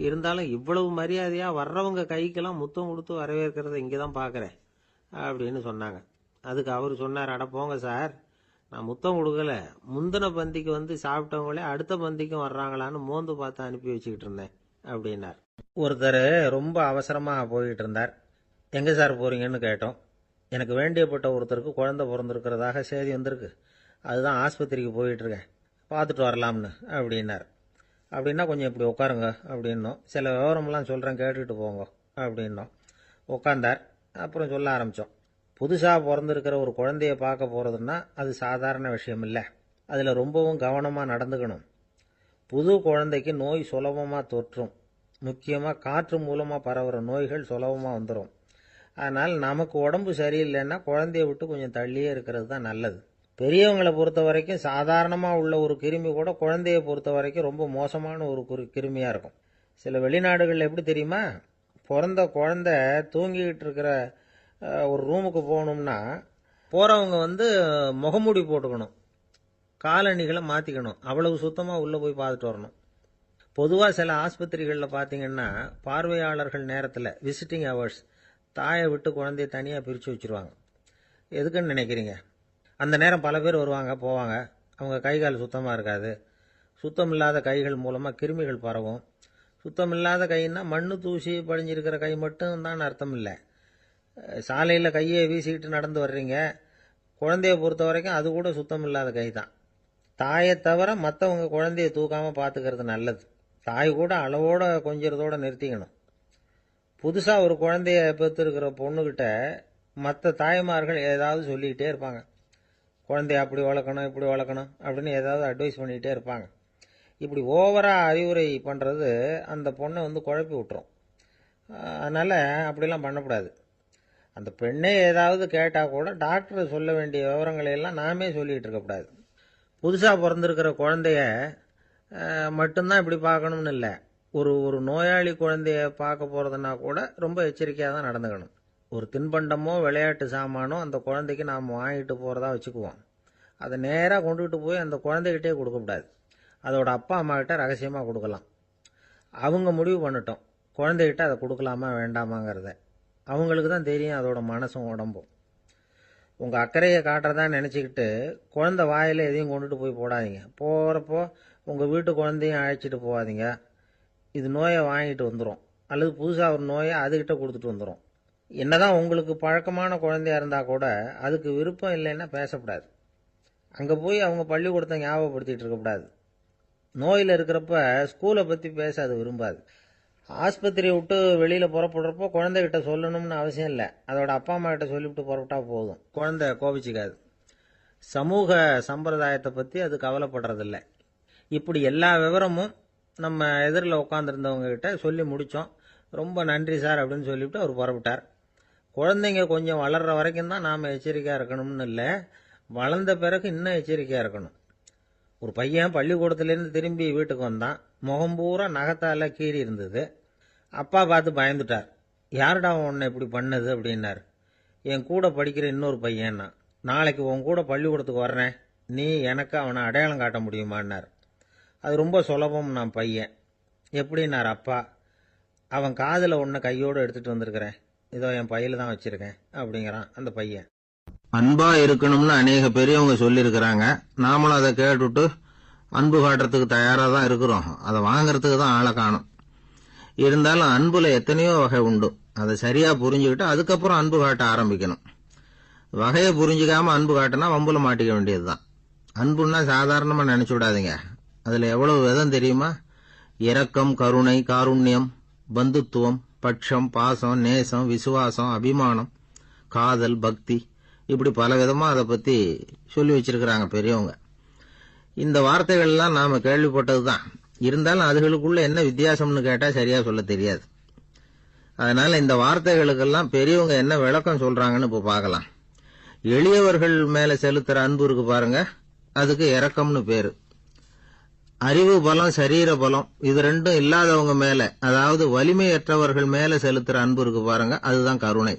இருந்தாலும் இவ்வளவு மரியாதையாக வர்றவங்க கைக்கெல்லாம் முத்தம் கொடுத்து வரவேற்கிறத இங்கே தான் பார்க்குறேன் அப்படின்னு சொன்னாங்க. அதுக்கு அவர் சொன்னார், அட போங்க சார், நான் முத்தம் கொடுக்கல, முந்தின பந்திக்கு வந்து சாப்பிட்டவங்களே அடுத்த பந்திக்கும் வர்றாங்களான்னு மோந்து பார்த்து அனுப்பி வச்சுக்கிட்டு இருந்தேன் அப்படின்னார். ஒருத்தர் ரொம்ப அவசரமாக போய்கிட்டு இருந்தார். எங்கே சார் போகிறீங்கன்னு கேட்டோம். எனக்கு வேண்டியப்பட்ட ஒருத்தருக்கு குழந்தை பிறந்திருக்கிறதாக செய்தி வந்திருக்கு, அதுதான் ஆஸ்பத்திரிக்கு போயிட்டுருக்கேன், பார்த்துட்டு வரலாம்னு அப்படின்னார். அப்படின்னா கொஞ்சம் இப்படி உட்காருங்க அப்படின்னோம். சில விவரமெல்லாம் சொல்கிறேன் கேட்டுக்கிட்டு போங்க அப்படின்னோம். உட்காந்தார். அப்புறம் சொல்ல ஆரம்பித்தோம். புதுசாக பிறந்திருக்கிற ஒரு குழந்தைய பார்க்க போகிறதுன்னா அது சாதாரண விஷயம் இல்லை. அதில் ரொம்பவும் கவனமாக நடந்துக்கணும். புது குழந்தைக்கு நோய் சுலபமாக தொற்றும். முக்கியமாக காற்று மூலமாக பரவுகிற நோய்கள் சுலபமாக வந்துடும். அதனால் நமக்கு உடம்பு சரியில்லைன்னா குழந்தைய விட்டு கொஞ்சம் தள்ளியே இருக்கிறது தான் நல்லது. பெரியவங்களை பொறுத்த வரைக்கும் சாதாரணமாக உள்ள ஒரு கிருமி கூட குழந்தைய பொறுத்த வரைக்கும் ரொம்ப மோசமான ஒரு கிருமியாக இருக்கும். சில வெளிநாடுகளில் எப்படி தெரியுமா, பிறந்த குழந்தை தூங்கிக்கிட்டு இருக்கிற ஒரு ரூமுக்கு போகணும்னா போகிறவங்க வந்து முகமூடி போட்டுக்கணும், காலணிகளை மாற்றிக்கணும், அவ்வளவு சுத்தமாக உள்ளே போய் பார்த்துட்டு வரணும். பொதுவாக சில ஆஸ்பத்திரிகளில் பார்த்தீங்கன்னா பார்வையாளர்கள் நேரத்தில் விசிட்டிங் ஹவர்ஸ் தாயை விட்டு குழந்தைய தனியாக பிரித்து வச்சுருவாங்க. எதுக்குன்னு நினைக்கிறீங்க? அந்த நேரம் பல பேர் வருவாங்க போவாங்க, அவங்க கை கால் சுத்தமாக இருக்காது, சுத்தமில்லாத கைகள் மூலமா கிருமிகள் பரவும். சுத்தமில்லாத கைன்னா மண்ணு தூசி படிஞ்சிருக்கிற கை மட்டும் தான் அர்த்தம் இல்லை. சாலையில் கையை வீசிக்கிட்டு நடந்து வர்றீங்க, குழந்தைய பொறுத்த வரைக்கும் அது கூட சுத்தமில்லாத கை தான். தாயை தவிர மற்றவங்க குழந்தைய தூக்காமல் பார்த்துக்கிறது நல்லது. தாய் கூட அளவோட கொஞ்சிறதோட நிறுத்திக்கணும். புதுசாக ஒரு குழந்தைய பெற்றிருக்கிற பொண்ணுக்கிட்ட மற்ற தாய்மார்கள் ஏதாவது சொல்லிக்கிட்டே இருப்பாங்க. குழந்தைய அப்படி வளர்க்கணும், இப்படி வளர்க்கணும் அப்படின்னு ஏதாவது அட்வைஸ் பண்ணிக்கிட்டே இருப்பாங்க. இப்படி ஓவராக அறிவுரை பண்ணுறது அந்த பொண்ணை குழப்பி விட்டுரும். அதனால் அப்படிலாம் பண்ணக்கூடாது. அந்த பெண்ணே ஏதாவது கேட்டால் கூட டாக்டர் சொல்ல வேண்டிய விவரங்களை எல்லாம் நாமே சொல்லிகிட்டு இருக்கக்கூடாது. புதுசாக பிறந்திருக்கிற குழந்தைய மட்டும்தான் இப்படி பார்க்கணும்னு இல்லை. ஒரு நோயாளி குழந்தைய பார்க்க போகிறதுனா கூட ரொம்ப எச்சரிக்கையாக தான் நடந்துக்கணும். ஒரு தின்பண்டமோ விளையாட்டு சாமானோ அந்த குழந்தைக்கு நாம் வாங்கிட்டு போகிறதா வச்சுக்குவோம். அதை நேராக கொண்டுகிட்டு போய் அந்த குழந்தைகிட்டே கொடுக்கக்கூடாது. அதோட அப்பா அம்மா கிட்ட ரகசியமாக கொடுக்கலாம். அவங்க முடிவு பண்ணட்டும் குழந்தைகிட்ட அதை கொடுக்கலாமா வேண்டாமாங்கிறத. அவங்களுக்கு தான் தெரியும் அதோட மனசும் உடம்பும். உங்கள் அக்கறையை காட்டுறதா நினச்சிக்கிட்டு குழந்தை வாயில் எதையும் கொண்டுட்டு போய் போடாதீங்க. போகிறப்போ உங்கள் வீட்டு குழந்தையும் அழைச்சிட்டு போகாதீங்க. இது நோயை வாங்கிட்டு வந்துடும், அல்லது புதுசாக ஒரு நோயை அதுக்கிட்ட கொடுத்துட்டு வந்துடும். என்னதான் உங்களுக்கு பழக்கமான குழந்தையா இருந்தால் கூட அதுக்கு விருப்பம் இல்லைன்னா பேசக்கூடாது. அங்கே போய் அவங்க பள்ளிக்கூடத்தை ஞாபகப்படுத்திகிட்டு இருக்கக்கூடாது. நோயில் இருக்கிறப்ப ஸ்கூலை பற்றி பேச அது விரும்பாது. ஆஸ்பத்திரியை விட்டு வெளியில் புறப்படுறப்போ குழந்தைகிட்ட சொல்லணும்னு அவசியம் இல்லை. அதோட அப்பா அம்மா கிட்ட சொல்லிவிட்டு புறப்பட்டா போதும். குழந்தை கோபிச்சிக்காது. சமூக சம்பிரதாயத்தை பற்றி அது கவலைப்படுறதில்லை. இப்படி எல்லா விவரமும் நம்ம எதிரில் உட்காந்துருந்தவங்க கிட்ட சொல்லி முடித்தோம். ரொம்ப நன்றி சார் அப்படின்னு சொல்லிவிட்டு அவர் புறப்பட்டார். குழந்தைங்க கொஞ்சம் வளர்கிற வரைக்கும் தான் நாம் எச்சரிக்கையாக இருக்கணும்னு இல்லை, வளர்ந்த பிறகு இன்னும் எச்சரிக்கையாக இருக்கணும். ஒரு பையன் பள்ளிக்கூடத்துலேருந்து திரும்பி வீட்டுக்கு வந்தான். முகம் பூரா நகத்தால் கீறி இருந்தது. அப்பா பார்த்து பயந்துட்டார். யாருடா உன்னை இப்படி பண்ணது அப்படின்னார். என் கூட படிக்கிற இன்னொரு பையன்னா. நாளைக்கு உன் கூட பள்ளிக்கூடத்துக்கு வர்றேன், நீ எனக்கு அவனை அடையாளம் காட்ட முடியுமான்னார். அது ரொம்ப சுலபம் நான் பையன். எப்படின்னார் அப்பா. அவன் காதில் ஒன்றை கையோடு எடுத்துகிட்டு வந்திருக்கிறேன், இதோ என் பையில தான் வச்சிருக்கேன் அப்படிங்கிறான் அந்த பையன். அன்பா இருக்கணும்னு அநேக பெரியவங்க சொல்லியிருக்கிறாங்க. நாமளும் அதை கேட்டுட்டு அன்பு காட்டுறதுக்கு தயாராக தான் இருக்கிறோம். அதை வாங்கறதுக்கு தான் ஆளை காணும். இருந்தாலும் அன்புல எத்தனையோ வகை உண்டு. அதை சரியா புரிஞ்சுக்கிட்டு அதுக்கப்புறம் அன்பு காட்ட ஆரம்பிக்கணும். வகையை புரிஞ்சுக்காம அன்பு காட்டினா வம்புல மாட்டிக்க வேண்டியதுதான். அன்புன்னா சாதாரணமா நினைச்சு விடாதீங்க. அதுல எவ்வளவு விதம் தெரியுமா? இரக்கம், கருணை, காருண்யம், பந்துத்துவம், பட்சம், பாசம், நேசம், விசுவாசம், அபிமானம், காதல், பக்தி, இப்படி பல விதமா அதை பத்தி சொல்லி வச்சிருக்கிறாங்க பெரியவங்க. இந்த வார்த்தைகள்லாம் நாம கேள்விப்பட்டது தான். இருந்தாலும் அதுகளுக்குள்ள என்ன வித்தியாசம்னு கேட்டா சரியா சொல்ல தெரியாது. அதனால இந்த வார்த்தைகளுக்கெல்லாம் பெரியவங்க என்ன விளக்கம் சொல்றாங்கன்னு இப்ப பார்க்கலாம். எளியவர்கள் மேல செலுத்துற அன்பு இருக்கு பாருங்க, அதுக்கு இரக்கம்னு பேரு. அறிவு பலம், சரீர பலம், இது ரெண்டும் இல்லாதவங்க மேல, அதாவது வலிமையற்றவர்கள் மேல செலுத்துற அன்பு இருக்கு பாருங்க, அதுதான் கருணை.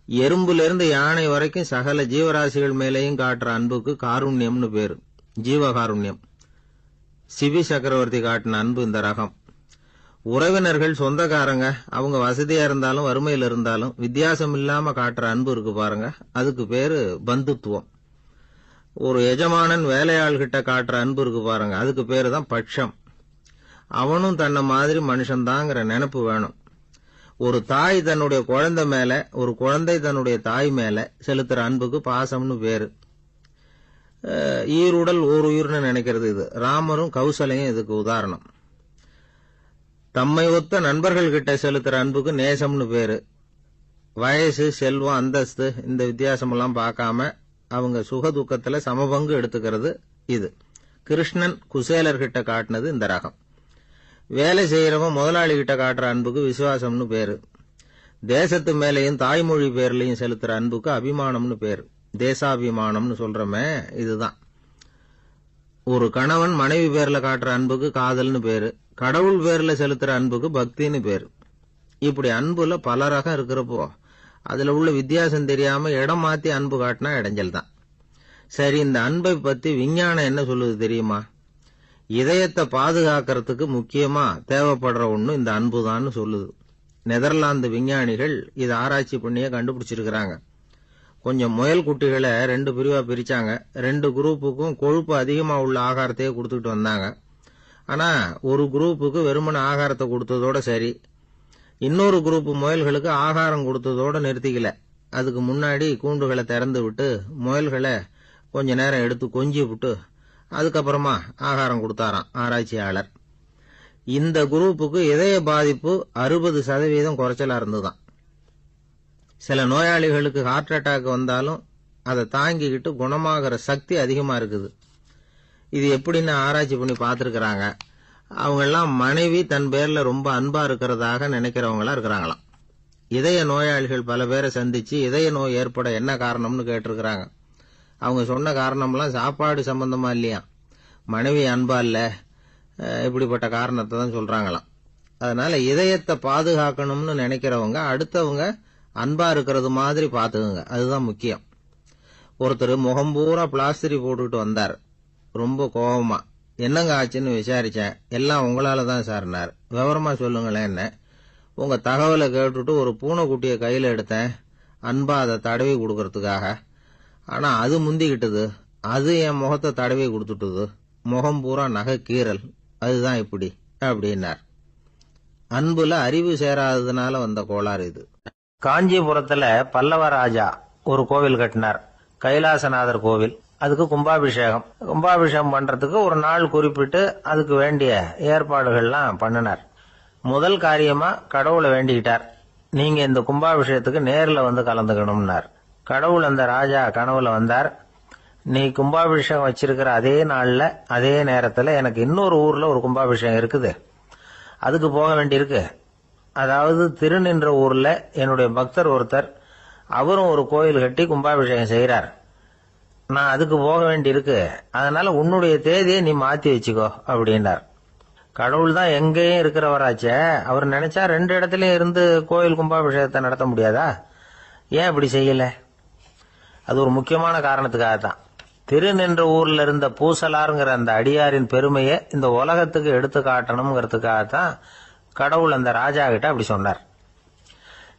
எறும்புல இருந்து யானை வரைக்கும் சகல ஜீவராசிகள் மேலேயும் காட்டுற அன்புக்கு காருண்யம்னு பேரு, ஜீவகாருண்யம். சிவி சக்கரவர்த்தி காட்டின அன்பு இந்த ரகம். உறவினர்கள், சொந்தக்காரங்க, அவங்க வசதியா இருந்தாலும் வறுமையில் இருந்தாலும் வித்தியாசம் இல்லாம காட்டுற அன்பு இருக்கு பாருங்க, அதுக்கு பேரு பந்துத்துவம். ஒரு எஜமானன் வேலையாள்கிட்ட காட்டுற அன்பு இருக்கு பாருங்க, அதுக்கு பேரு தான் பட்சம். அவனும் தன்னை மாதிரி மனுஷன்தாங்கிற நினைப்பு வேணும். ஒரு தாய் தன்னுடைய குழந்தை மேல, ஒரு குழந்தை தன்னுடைய தாய் மேல செலுத்துற அன்புக்கு பாசம்னு பேரு. ஈருடல் ஓர் உயிர்னு நினைக்கிறது இது. ராமரும் கௌசலையும் இதுக்கு உதாரணம். தம்மை ஒத்த நண்பர்கள் கிட்ட செலுத்துற அன்புக்கு நேசம்னு பேரு. வயசு, செல்வம், அந்தஸ்து இந்த வித்தியாசமெல்லாம் பார்க்காம அவங்க சுக துக்கத்துல சமபங்கு எடுத்துக்கிறது இது. கிருஷ்ணன் குசேலர்கிட்ட காட்டினது இந்த ரகம். வேலை செய்யறவன் முதலாளி கிட்ட காட்டுற அன்புக்கு விசுவாசம்னு பேரு. தேசத்து மேலையும் தாய்மொழி பேர்லையும் செலுத்துற அன்புக்கு அபிமானம்னு பேரு. தேசாபிமானம்னு சொல்றமே இதுதான். ஒரு கணவன் மனைவி பேர்ல காட்டுற அன்புக்கு காதல்னு பேரு. கடவுள் பேர்ல செலுத்துற அன்புக்கு பக்தின்னு பேரு. இப்படி அன்புல பல ரகம் இருக்கிறப்போ அதுல உள்ள வித்தியாசம் தெரியாம இடம் மாத்தி அன்பு காட்டினா இடைஞ்சல் தான். சரி, இந்த அன்பை பத்தி விஞ்ஞானம் என்ன சொல்லுது தெரியுமா? இதயத்தை பாதுகாக்கிறதுக்கு முக்கியமா தேவைப்படுற ஒண்ணு இந்த அன்புதான்னு சொல்லுது. நெதர்லாந்து விஞ்ஞானிகள் இதை ஆராய்ச்சி பண்ணியே கண்டுபிடிச்சிருக்கிறாங்க. கொஞ்சம் முயல் குட்டிகளை 2 பிரிவா பிரிச்சாங்க. 2 குரூப்புக்கும் கொழுப்பு அதிகமா உள்ள ஆகாரத்தையே கொடுத்துட்டு வந்தாங்க. ஆனா ஒரு குரூப்புக்கு வெறுமன ஆகாரத்தை கொடுத்ததோட சரி, இன்னொரு குரூப் முயல்களுக்கு ஆகாரம் கொடுத்ததோட நிறுத்திக்கல. அதுக்கு முன்னாடி கூண்டுகளை திறந்து விட்டு முயல்களை கொஞ்ச நேரம் எடுத்து கொஞ்சி விட்டு அதுக்கப்புறமா ஆகாரம் கொடுத்தாராம் ஆராய்ச்சியாளர். இந்த குரூப்புக்கு இதய பாதிப்பு 60% குறைச்சலா இருந்துதான். சில நோயாளிகளுக்கு ஹார்ட் அட்டாக் வந்தாலும் அதை தாங்கிக்கிட்டு குணமாகிற சக்தி அதிகமா இருக்குது. இது எப்படின்னு ஆராய்ச்சி பண்ணி பார்த்திருக்கிறாங்க. அவங்க எல்லாம் மனைவி தன் பேர்ல ரொம்ப அன்பா இருக்கிறதாக நினைக்கிறவங்களா இருக்கிறாங்களாம். இதய நோயாளிகள் பல பேரை சந்திச்சு இதய நோய் ஏற்பட என்ன காரணம்னு கேட்டிருக்கிறாங்க. அவங்க சொன்ன காரணம்லாம் சாப்பாடு சம்பந்தமா இல்லையா, மனைவி அன்பா இல்ல, இப்படிப்பட்ட காரணத்தை தான் சொல்றாங்களாம். அதனால இதயத்தை பாதுகாக்கணும்னு நினைக்கிறவங்க அடுத்தவங்க அன்பா இருக்கிறது மாதிரி பாத்துக்குங்க, அதுதான் முக்கியம். ஒருத்தர் முகம் பூரா பிளாஸ்டரி போட்டுக்கிட்டு வந்தார். ரொம்ப கோபமா, என்னங்க ஆச்சுன்னு விசாரிச்சேன். எல்லாம் உங்களால தான் சார்னார். விவரமா சொல்லுங்களேன். என்ன, உங்க தகவலை கேட்டுட்டு ஒரு பூனைக்குட்டியை கையில எடுத்தேன், அன்பா அதை தடவி கொடுக்கறதுக்காக. ஆனா அது முந்திக்கிட்டது, அது என் முகத்தை தடவி கொடுத்துட்டுது, முகம் பூரா நகை கீறல், அதுதான் இப்படி அப்படின்னார். அன்புல அறிவு சேராததுனால வந்த கோளாறு இது. காஞ்சிபுரத்துல பல்லவ ராஜா ஒரு கோவில் கட்டினார், கைலாசநாதர் கோவில். அதுக்கு கும்பாபிஷேகம் பண்றதுக்கு ஒரு நாள் குறிப்பிட்டு அதுக்கு வேண்டிய ஏற்பாடுகள்லாம் பண்ணினார். முதல் காரியமா கடவுளை வேண்டிக்கிட்டார், நீங்க இந்த கும்பாபிஷேகத்துக்கு நேர்ல வந்து கலந்துக்கணும்னார். கடவுள் அந்த ராஜா கனவுல வந்தார். நீ கும்பாபிஷேகம் வச்சிருக்கிற அதே நாள்ல அதே நேரத்துல எனக்கு இன்னொரு ஊர்ல ஒரு கும்பாபிஷேகம் இருக்குது, அதுக்கு போக வேண்டியிருக்கு. அதாவது திருநின்ற ஊர்ல என்னுடைய பக்தர் ஒருத்தர், அவரும் ஒரு கோயில் கட்டி கும்பாபிஷேகம் செய்யறார், நான் அதுக்கு போக வேண்டியிருக்கு, அதனால உன்னுடைய தேதியை நீ மாத்தி வச்சுக்கோ அப்படின்னார். கடவுள் தான் எங்கேயும் இருக்கிறவராச்சே, அவர் நினைச்சா 2 இடத்துலயும் இருந்து கோயில் கும்பாபிஷேகத்தை நடத்த முடியாதா? ஏன் இப்படி செய்யல? அது ஒரு முக்கியமான காரணத்துக்காகத்தான். திருநின்ற ஊர்ல இருந்த பூசலாருங்கிற அந்த அடியாரின் பெருமையை இந்த உலகத்துக்கு எடுத்து காட்டணுங்கிறதுக்காகத்தான் கடவுள் அந்த ராஜா கிட்ட அப்படி சொன்னார்.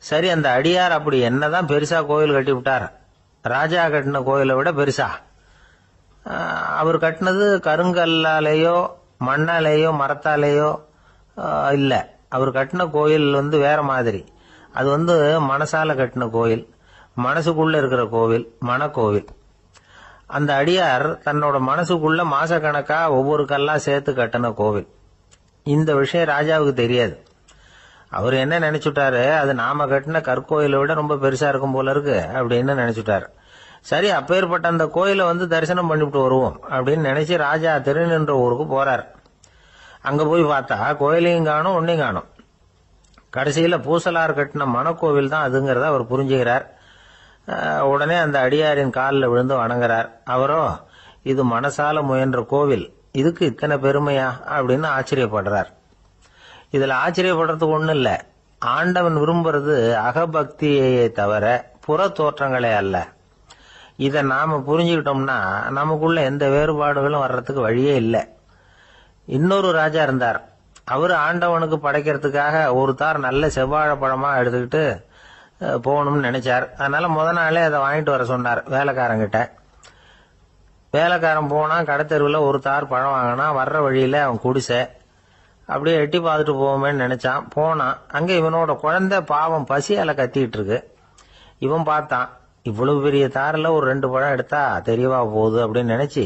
சரி, அந்த அடியார் அப்படி என்னதான் பெருசா கோயில் கட்டி விட்டார்? ராஜா கட்டின கோயிலை விட பெருசா? அவர் கட்டினது கருங்கல்லாலேயோ மண்ணாலேயோ மரத்தாலேயோ இல்ல. அவர் கட்டின கோயில் வேற மாதிரி. அது மனசால கட்டின கோயில், மனசுக்குள்ள இருக்கிற கோவில், மனக்கோவில். அந்த அடியார் தன்னோட மனசுக்குள்ள மாசக்கணக்கா ஒவ்வொரு கல்லா சேர்த்து கட்டின கோவில். இந்த விஷயம் ராஜாவுக்கு தெரியாது. அவர் என்ன நினைச்சுட்டாரு, அது நாம கட்டின கற்கோயிலை விட ரொம்ப பெருசா இருக்கும் போல இருக்கு அப்படின்னு நினைச்சுட்டாரு. சரி, அப்பேற்பட்ட அந்த கோயிலை தரிசனம் பண்ணிவிட்டு வருவோம் அப்படின்னு நினைச்சு ராஜா திருநின்ற ஊருக்கு போறார். அங்க போய் பார்த்தா கோயிலையும் காணும், ஒன்னையும் காணும். கடைசியில பூசலார் கட்டின மனக்கோவில் தான் அதுங்கிறத அவர் புரிஞ்சுக்கிறார். உடனே அந்த அடியாரின் காலில் விழுந்து வணங்குறார். அவரோ, இது மனசால முயன்ற கோவில், இதுக்கு இத்தனை பெருமையா அப்படின்னு ஆச்சரியப்படுறார். இதுல ஆச்சரியப்படுறதுக்கு ஒண்ணும் இல்ல. ஆண்டவன் விரும்புறது அகபக்தியை தவிர புற தோற்றங்களே அல்ல. இத நாம புரிஞ்சுக்கிட்டோம்னா நமக்குள்ள எந்த வேறுபாடுகளும் வர்றதுக்கு வழியே இல்லை. இன்னொரு ராஜா இருந்தார். அவரு ஆண்டவனுக்கு படைக்கிறதுக்காக ஒரு தார் நல்ல செவ்வாழைப்பழமா எடுத்துக்கிட்டு போகணும்னு நினைச்சார். அதனால முத நாளே அதை வாங்கிட்டு வர சொன்னார் வேலைக்காரங்கிட்ட. வேலைக்காரன் போனா கடைத்தெருவில் ஒரு தார் பழம் வாங்கினா. வர்ற வழியில அவன் குடிசை, அப்படியே எட்டி பார்த்துட்டு போவோமேன்னு நினைச்சான். போனான். அங்க இவனோட குழந்தை பாவம் பசியால கத்திட்டு இருக்கு. இவன் பார்த்தான், இவ்வளவு பெரிய தாரில் ஒரு 2 பழம் எடுத்தா தெரியவா போகுது அப்படின்னு நினைச்சு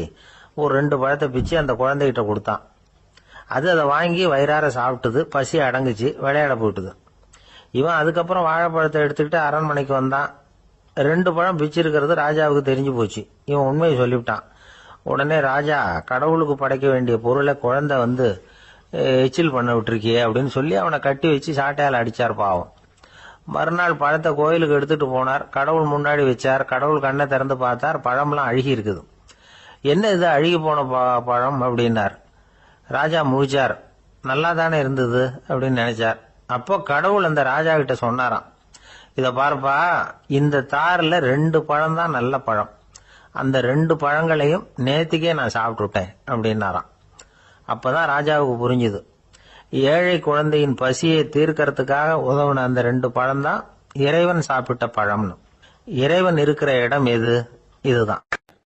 ஒரு 2 பழத்தை பிச்சு அந்த குழந்தைகிட்ட கொடுத்தான். அதை வாங்கி வயிறார சாப்பிட்டுது, பசி அடங்குச்சு, விளையாட போயிட்டுது. இவன் அதுக்கப்புறம் வாழைப்பழத்தை எடுத்துக்கிட்டு அரண்மனைக்கு வந்தான். 2 பழம் பிச்சிருக்கிறது ராஜாவுக்கு தெரிஞ்சு போச்சு. இவன் உண்மையை சொல்லிவிட்டான். உடனே ராஜா, கடவுளுக்கு படைக்க வேண்டிய பொருளை குழந்தை எச்சில் பண்ண விட்டுருக்கியே அப்படின்னு சொல்லி அவனை கட்டி வச்சு சாட்டையால் அடிச்சார் பாவம். மறுநாள் பழத்தை கோயிலுக்கு எடுத்துட்டு போனார். கடவுள் முன்னாடி வச்சார். கடவுள் கண்ணை திறந்து பார்த்தார், பழம்லாம் அழுகி இருக்குது. என்ன இது அழுகி போன பழம் அப்படின்னார். ராஜா முழிச்சார். நல்லா தானே இருந்தது அப்படின்னு நினைச்சார். அப்போ கடவுள் அந்த ராஜா கிட்ட சொன்னாராம், இத பாருப்பா, இந்த தாரில் 2 பழம் தான் நல்ல பழம், அந்த 2 பழங்களையும் நேத்திக்கே நான் சாப்பிட்டுட்டேன் அப்படின்னாராம். அப்பதான் ராஜாவுக்கு புரிஞ்சுது, ஏழை குழந்தையின் பசியை தீர்க்கறதுக்காக உதவுன அந்த 2 பழம் தான் இறைவன் சாப்பிட்ட பழம்னு. இறைவன் இருக்கிற இடம் எது? இதுதான்.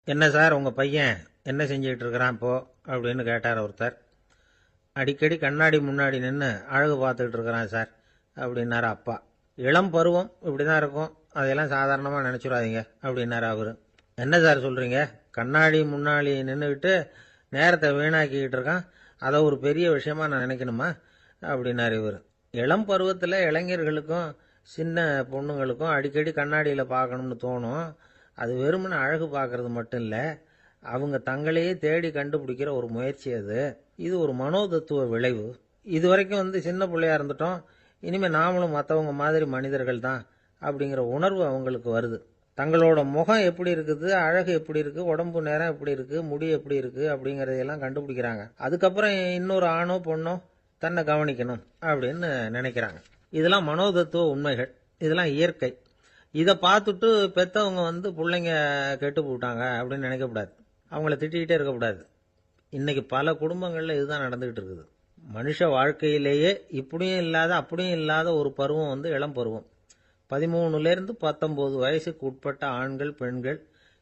என்ன சார் உங்க பையன் என்ன செஞ்சுட்டு இருக்கிறான் இப்போ அப்படின்னு கேட்டார் ஒருத்தர். அடிக்கடி கண்ணாடி முன்னாடி நின்று அழகு பார்த்துக்கிட்டு இருக்கிறான் சார் அப்படின்னாரு அப்பா. இளம் பருவம் இப்படிதான் இருக்கும், அதையெல்லாம் சாதாரணமா நினைச்சுடாதீங்க அப்படின்னாரு அவரு. என்ன சார் சொல்றீங்க, கண்ணாடி முன்னாடி நின்றுக்கிட்டு நேரத்தை வீணாக்கிக்கிட்டு இருக்கான், அதை ஒரு பெரிய விஷயமா நான் நினைக்கணுமா அப்படின்னாரு இவர். இளம் பருவத்தில் இளைஞர்களுக்கும் சின்ன பொண்ணுங்களுக்கும் அடிக்கடி கண்ணாடியில் பார்க்கணும்னு தோணும். அது வெறுமனே அழகு பார்க்கறது மட்டும் இல்லை, அவங்க தங்களையே தேடி கண்டுபிடிக்கிற ஒரு முயற்சி அது. இது ஒரு மனோதத்துவ விளைவு. இது வரைக்கும் சின்ன பிள்ளையா இருந்துட்டோம், இனிமேல் நாமளும் மற்றவங்க மாதிரி மனிதர்கள் தான் அப்படிங்கிற உணர்வு அவங்களுக்கு வருது. தங்களோட முகம் எப்படி இருக்குது, அழகு எப்படி இருக்கு, உடம்பு நேரம் எப்படி இருக்கு, முடி எப்படி இருக்கு அப்படிங்கறதையெல்லாம் கண்டுபிடிக்கிறாங்க. அதுக்கப்புறம் இன்னொரு ஆணோ பொண்ணோ தன்னை கவனிக்கணும் அப்படின்னு நினைக்கிறாங்க. இதெல்லாம் மனோதத்துவ உண்மைகள், இதெல்லாம் இயற்கை. இதை பார்த்துட்டு பெற்றவங்க பிள்ளைங்க கெட்டு போட்டாங்க அப்படின்னு நினைக்கக்கூடாது, அவங்கள திட்டிக்கிட்டே இருக்கக்கூடாது. இன்னைக்கு பல குடும்பங்கள்ல இதுதான் நடந்துகிட்டு இருக்குது. மனுஷ வாழ்க்கையிலேயே இப்படியும் இல்லாத அப்படியும் இல்லாத ஒரு பருவம் இளம் பருவம். 13லேருந்து 19 வயசுக்கு உட்பட்ட ஆண்கள் பெண்கள்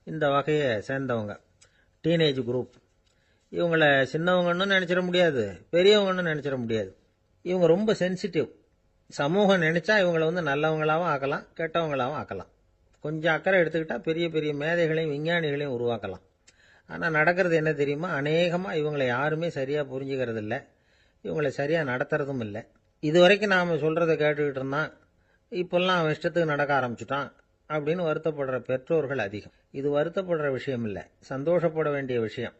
இந்த வகையை சேர்ந்தவங்க, டீனேஜ் குரூப். இவங்கள சின்னவங்கன்னு நினைச்சிட முடியாது, பெரியவங்கன்னு நினைச்சிட முடியாது. இவங்க ரொம்ப சென்சிட்டிவ். சமூகம் நினைச்சா இவங்களை நல்லவங்களாகவும் ஆக்கலாம், கெட்டவங்களாகவும் ஆக்கலாம். கொஞ்சம் அக்கறை எடுத்துக்கிட்டா பெரிய பெரிய மேதைகளையும் விஞ்ஞானிகளையும் உருவாக்கலாம். ஆனால் நடக்கிறது என்ன தெரியுமா, அநேகமாக இவங்களை யாருமே சரியாக புரிஞ்சுக்கிறது இல்லை, இவங்களை சரியாக நடத்துறதும் இல்லை. இது வரைக்கும் நாம் சொல்கிறத கேட்டுக்கிட்டு இருந்தான், இப்பெல்லாம் அவன் இஷ்டத்துக்கு நடக்க ஆரம்பிச்சுட்டான் அப்படின்னு வருத்தப்படுற பெற்றோர்கள் அதிகம். இது வருத்தப்படுற விஷயம் இல்லை, சந்தோஷப்பட வேண்டிய விஷயம்.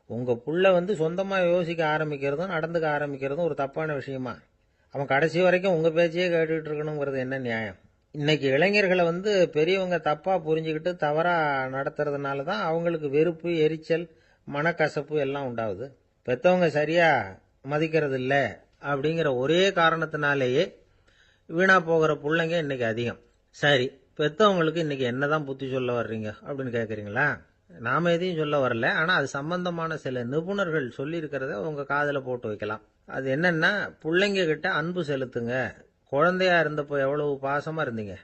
உங்க புள்ள சொந்தமாக யோசிக்க ஆரம்பிக்கிறதும் நடந்துக்க ஆரம்பிக்கிறதும் ஒரு தப்பான விஷயமா? அவன் கடைசி வரைக்கும் உங்க பேச்சையே கேட்டுக்கிட்டு இருக்கணுங்கிறது என்ன நியாயம்? இன்னைக்கு இளைஞர்களை பெரியவங்க தப்பா புரிஞ்சுக்கிட்டு தவறா நடத்துறதுனால தான் அவங்களுக்கு வெறுப்பு, எரிச்சல், மனக்கசப்பு எல்லாம் உண்டாகுது. பெற்றவங்க சரியா மதிக்கிறது இல்லை அப்படிங்கிற ஒரே காரணத்தினாலேயே வீணா போகிற பிள்ளைங்க இன்னைக்கு அதிகம். சரி, பெற்றவங்களுக்கு இன்னைக்கு என்னதான் புத்தி சொல்ல வர்றீங்க அப்படின்னு கேட்குறீங்களா? நாம எதையும் சொல்ல வரல, ஆனால் அது சம்பந்தமான சில நிபுணர்கள் சொல்லி இருக்கிறத உங்க காதில் போட்டு வைக்கலாம். அது என்னன்னா, பிள்ளைங்க கிட்ட அன்பு செலுத்துங்க. குழந்தையா இருந்தப்போ எவ்வளவு பாசமா இருந்தீங்க,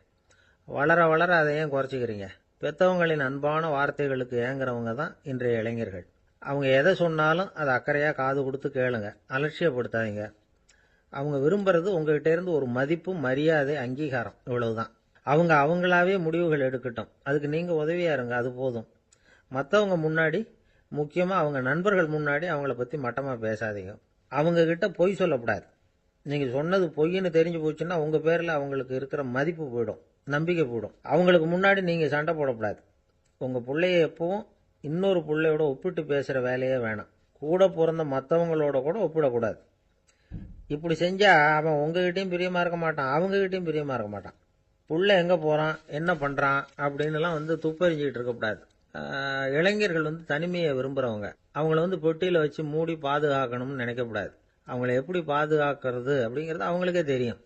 வளர வளர அதை ஏன் குறைச்சிக்கிறீங்க? பெற்றவங்களின் அன்பான வார்த்தைகளுக்கு ஏங்குறவங்க தான் இன்றைய இளைஞர்கள். அவங்க எதை சொன்னாலும் அதை அக்கறையா காது கொடுத்து கேளுங்க, அலட்சியப்படுத்தாதீங்க. அவங்க விரும்புறது உங்ககிட்ட இருந்து ஒரு மதிப்பு, மரியாதை, அங்கீகாரம், இவ்வளவுதான். அவங்க அவங்களாவே முடிவுகள் எடுக்கட்டும், அதுக்கு நீங்க உதவியா இருங்க, அது போதும். மற்றவங்க முன்னாடி, முக்கியமா அவங்க நண்பர்கள் முன்னாடி அவங்கள பத்தி மட்டமா பேசாதீங்க. அவங்க கிட்ட பொய் சொல்லக்கூடாது. நீங்க சொன்னது பொய்ன்னு தெரிஞ்சு போச்சுன்னா உங்க பேர்ல அவங்களுக்கு இருக்கிற மதிப்பு போயிடும், நம்பிக்கை போயிடும். அவங்களுக்கு முன்னாடி நீங்க சண்டை போடக்கூடாது. உங்க பிள்ளைய எப்பவும் இன்னொரு பிள்ளையோட ஒப்பிட்டு பேசுற வேலையே வேணாம். கூட பிறந்த மற்றவங்களோட கூட ஒப்பிடக்கூடாது. இப்படி செஞ்சா அவன் உங்ககிட்டயும் பிரியமா இருக்க மாட்டான், அவங்ககிட்டயும் பிரியமா இருக்க மாட்டான். புள்ள எங்க போறான், என்ன பண்றான் அப்படின்னுலாம் துப்பறிஞ்சிக்கிட்டு இருக்கக்கூடாது. இளைஞர்கள் தனிமையை விரும்புறவங்க. அவங்கள பொட்டியில வச்சு மூடி பாதுகாக்கணும்னு நினைக்கக்கூடாது. அவங்கள எப்படி பாதுகாக்கிறது அப்படிங்கிறது அவங்களுக்கே தெரியும்.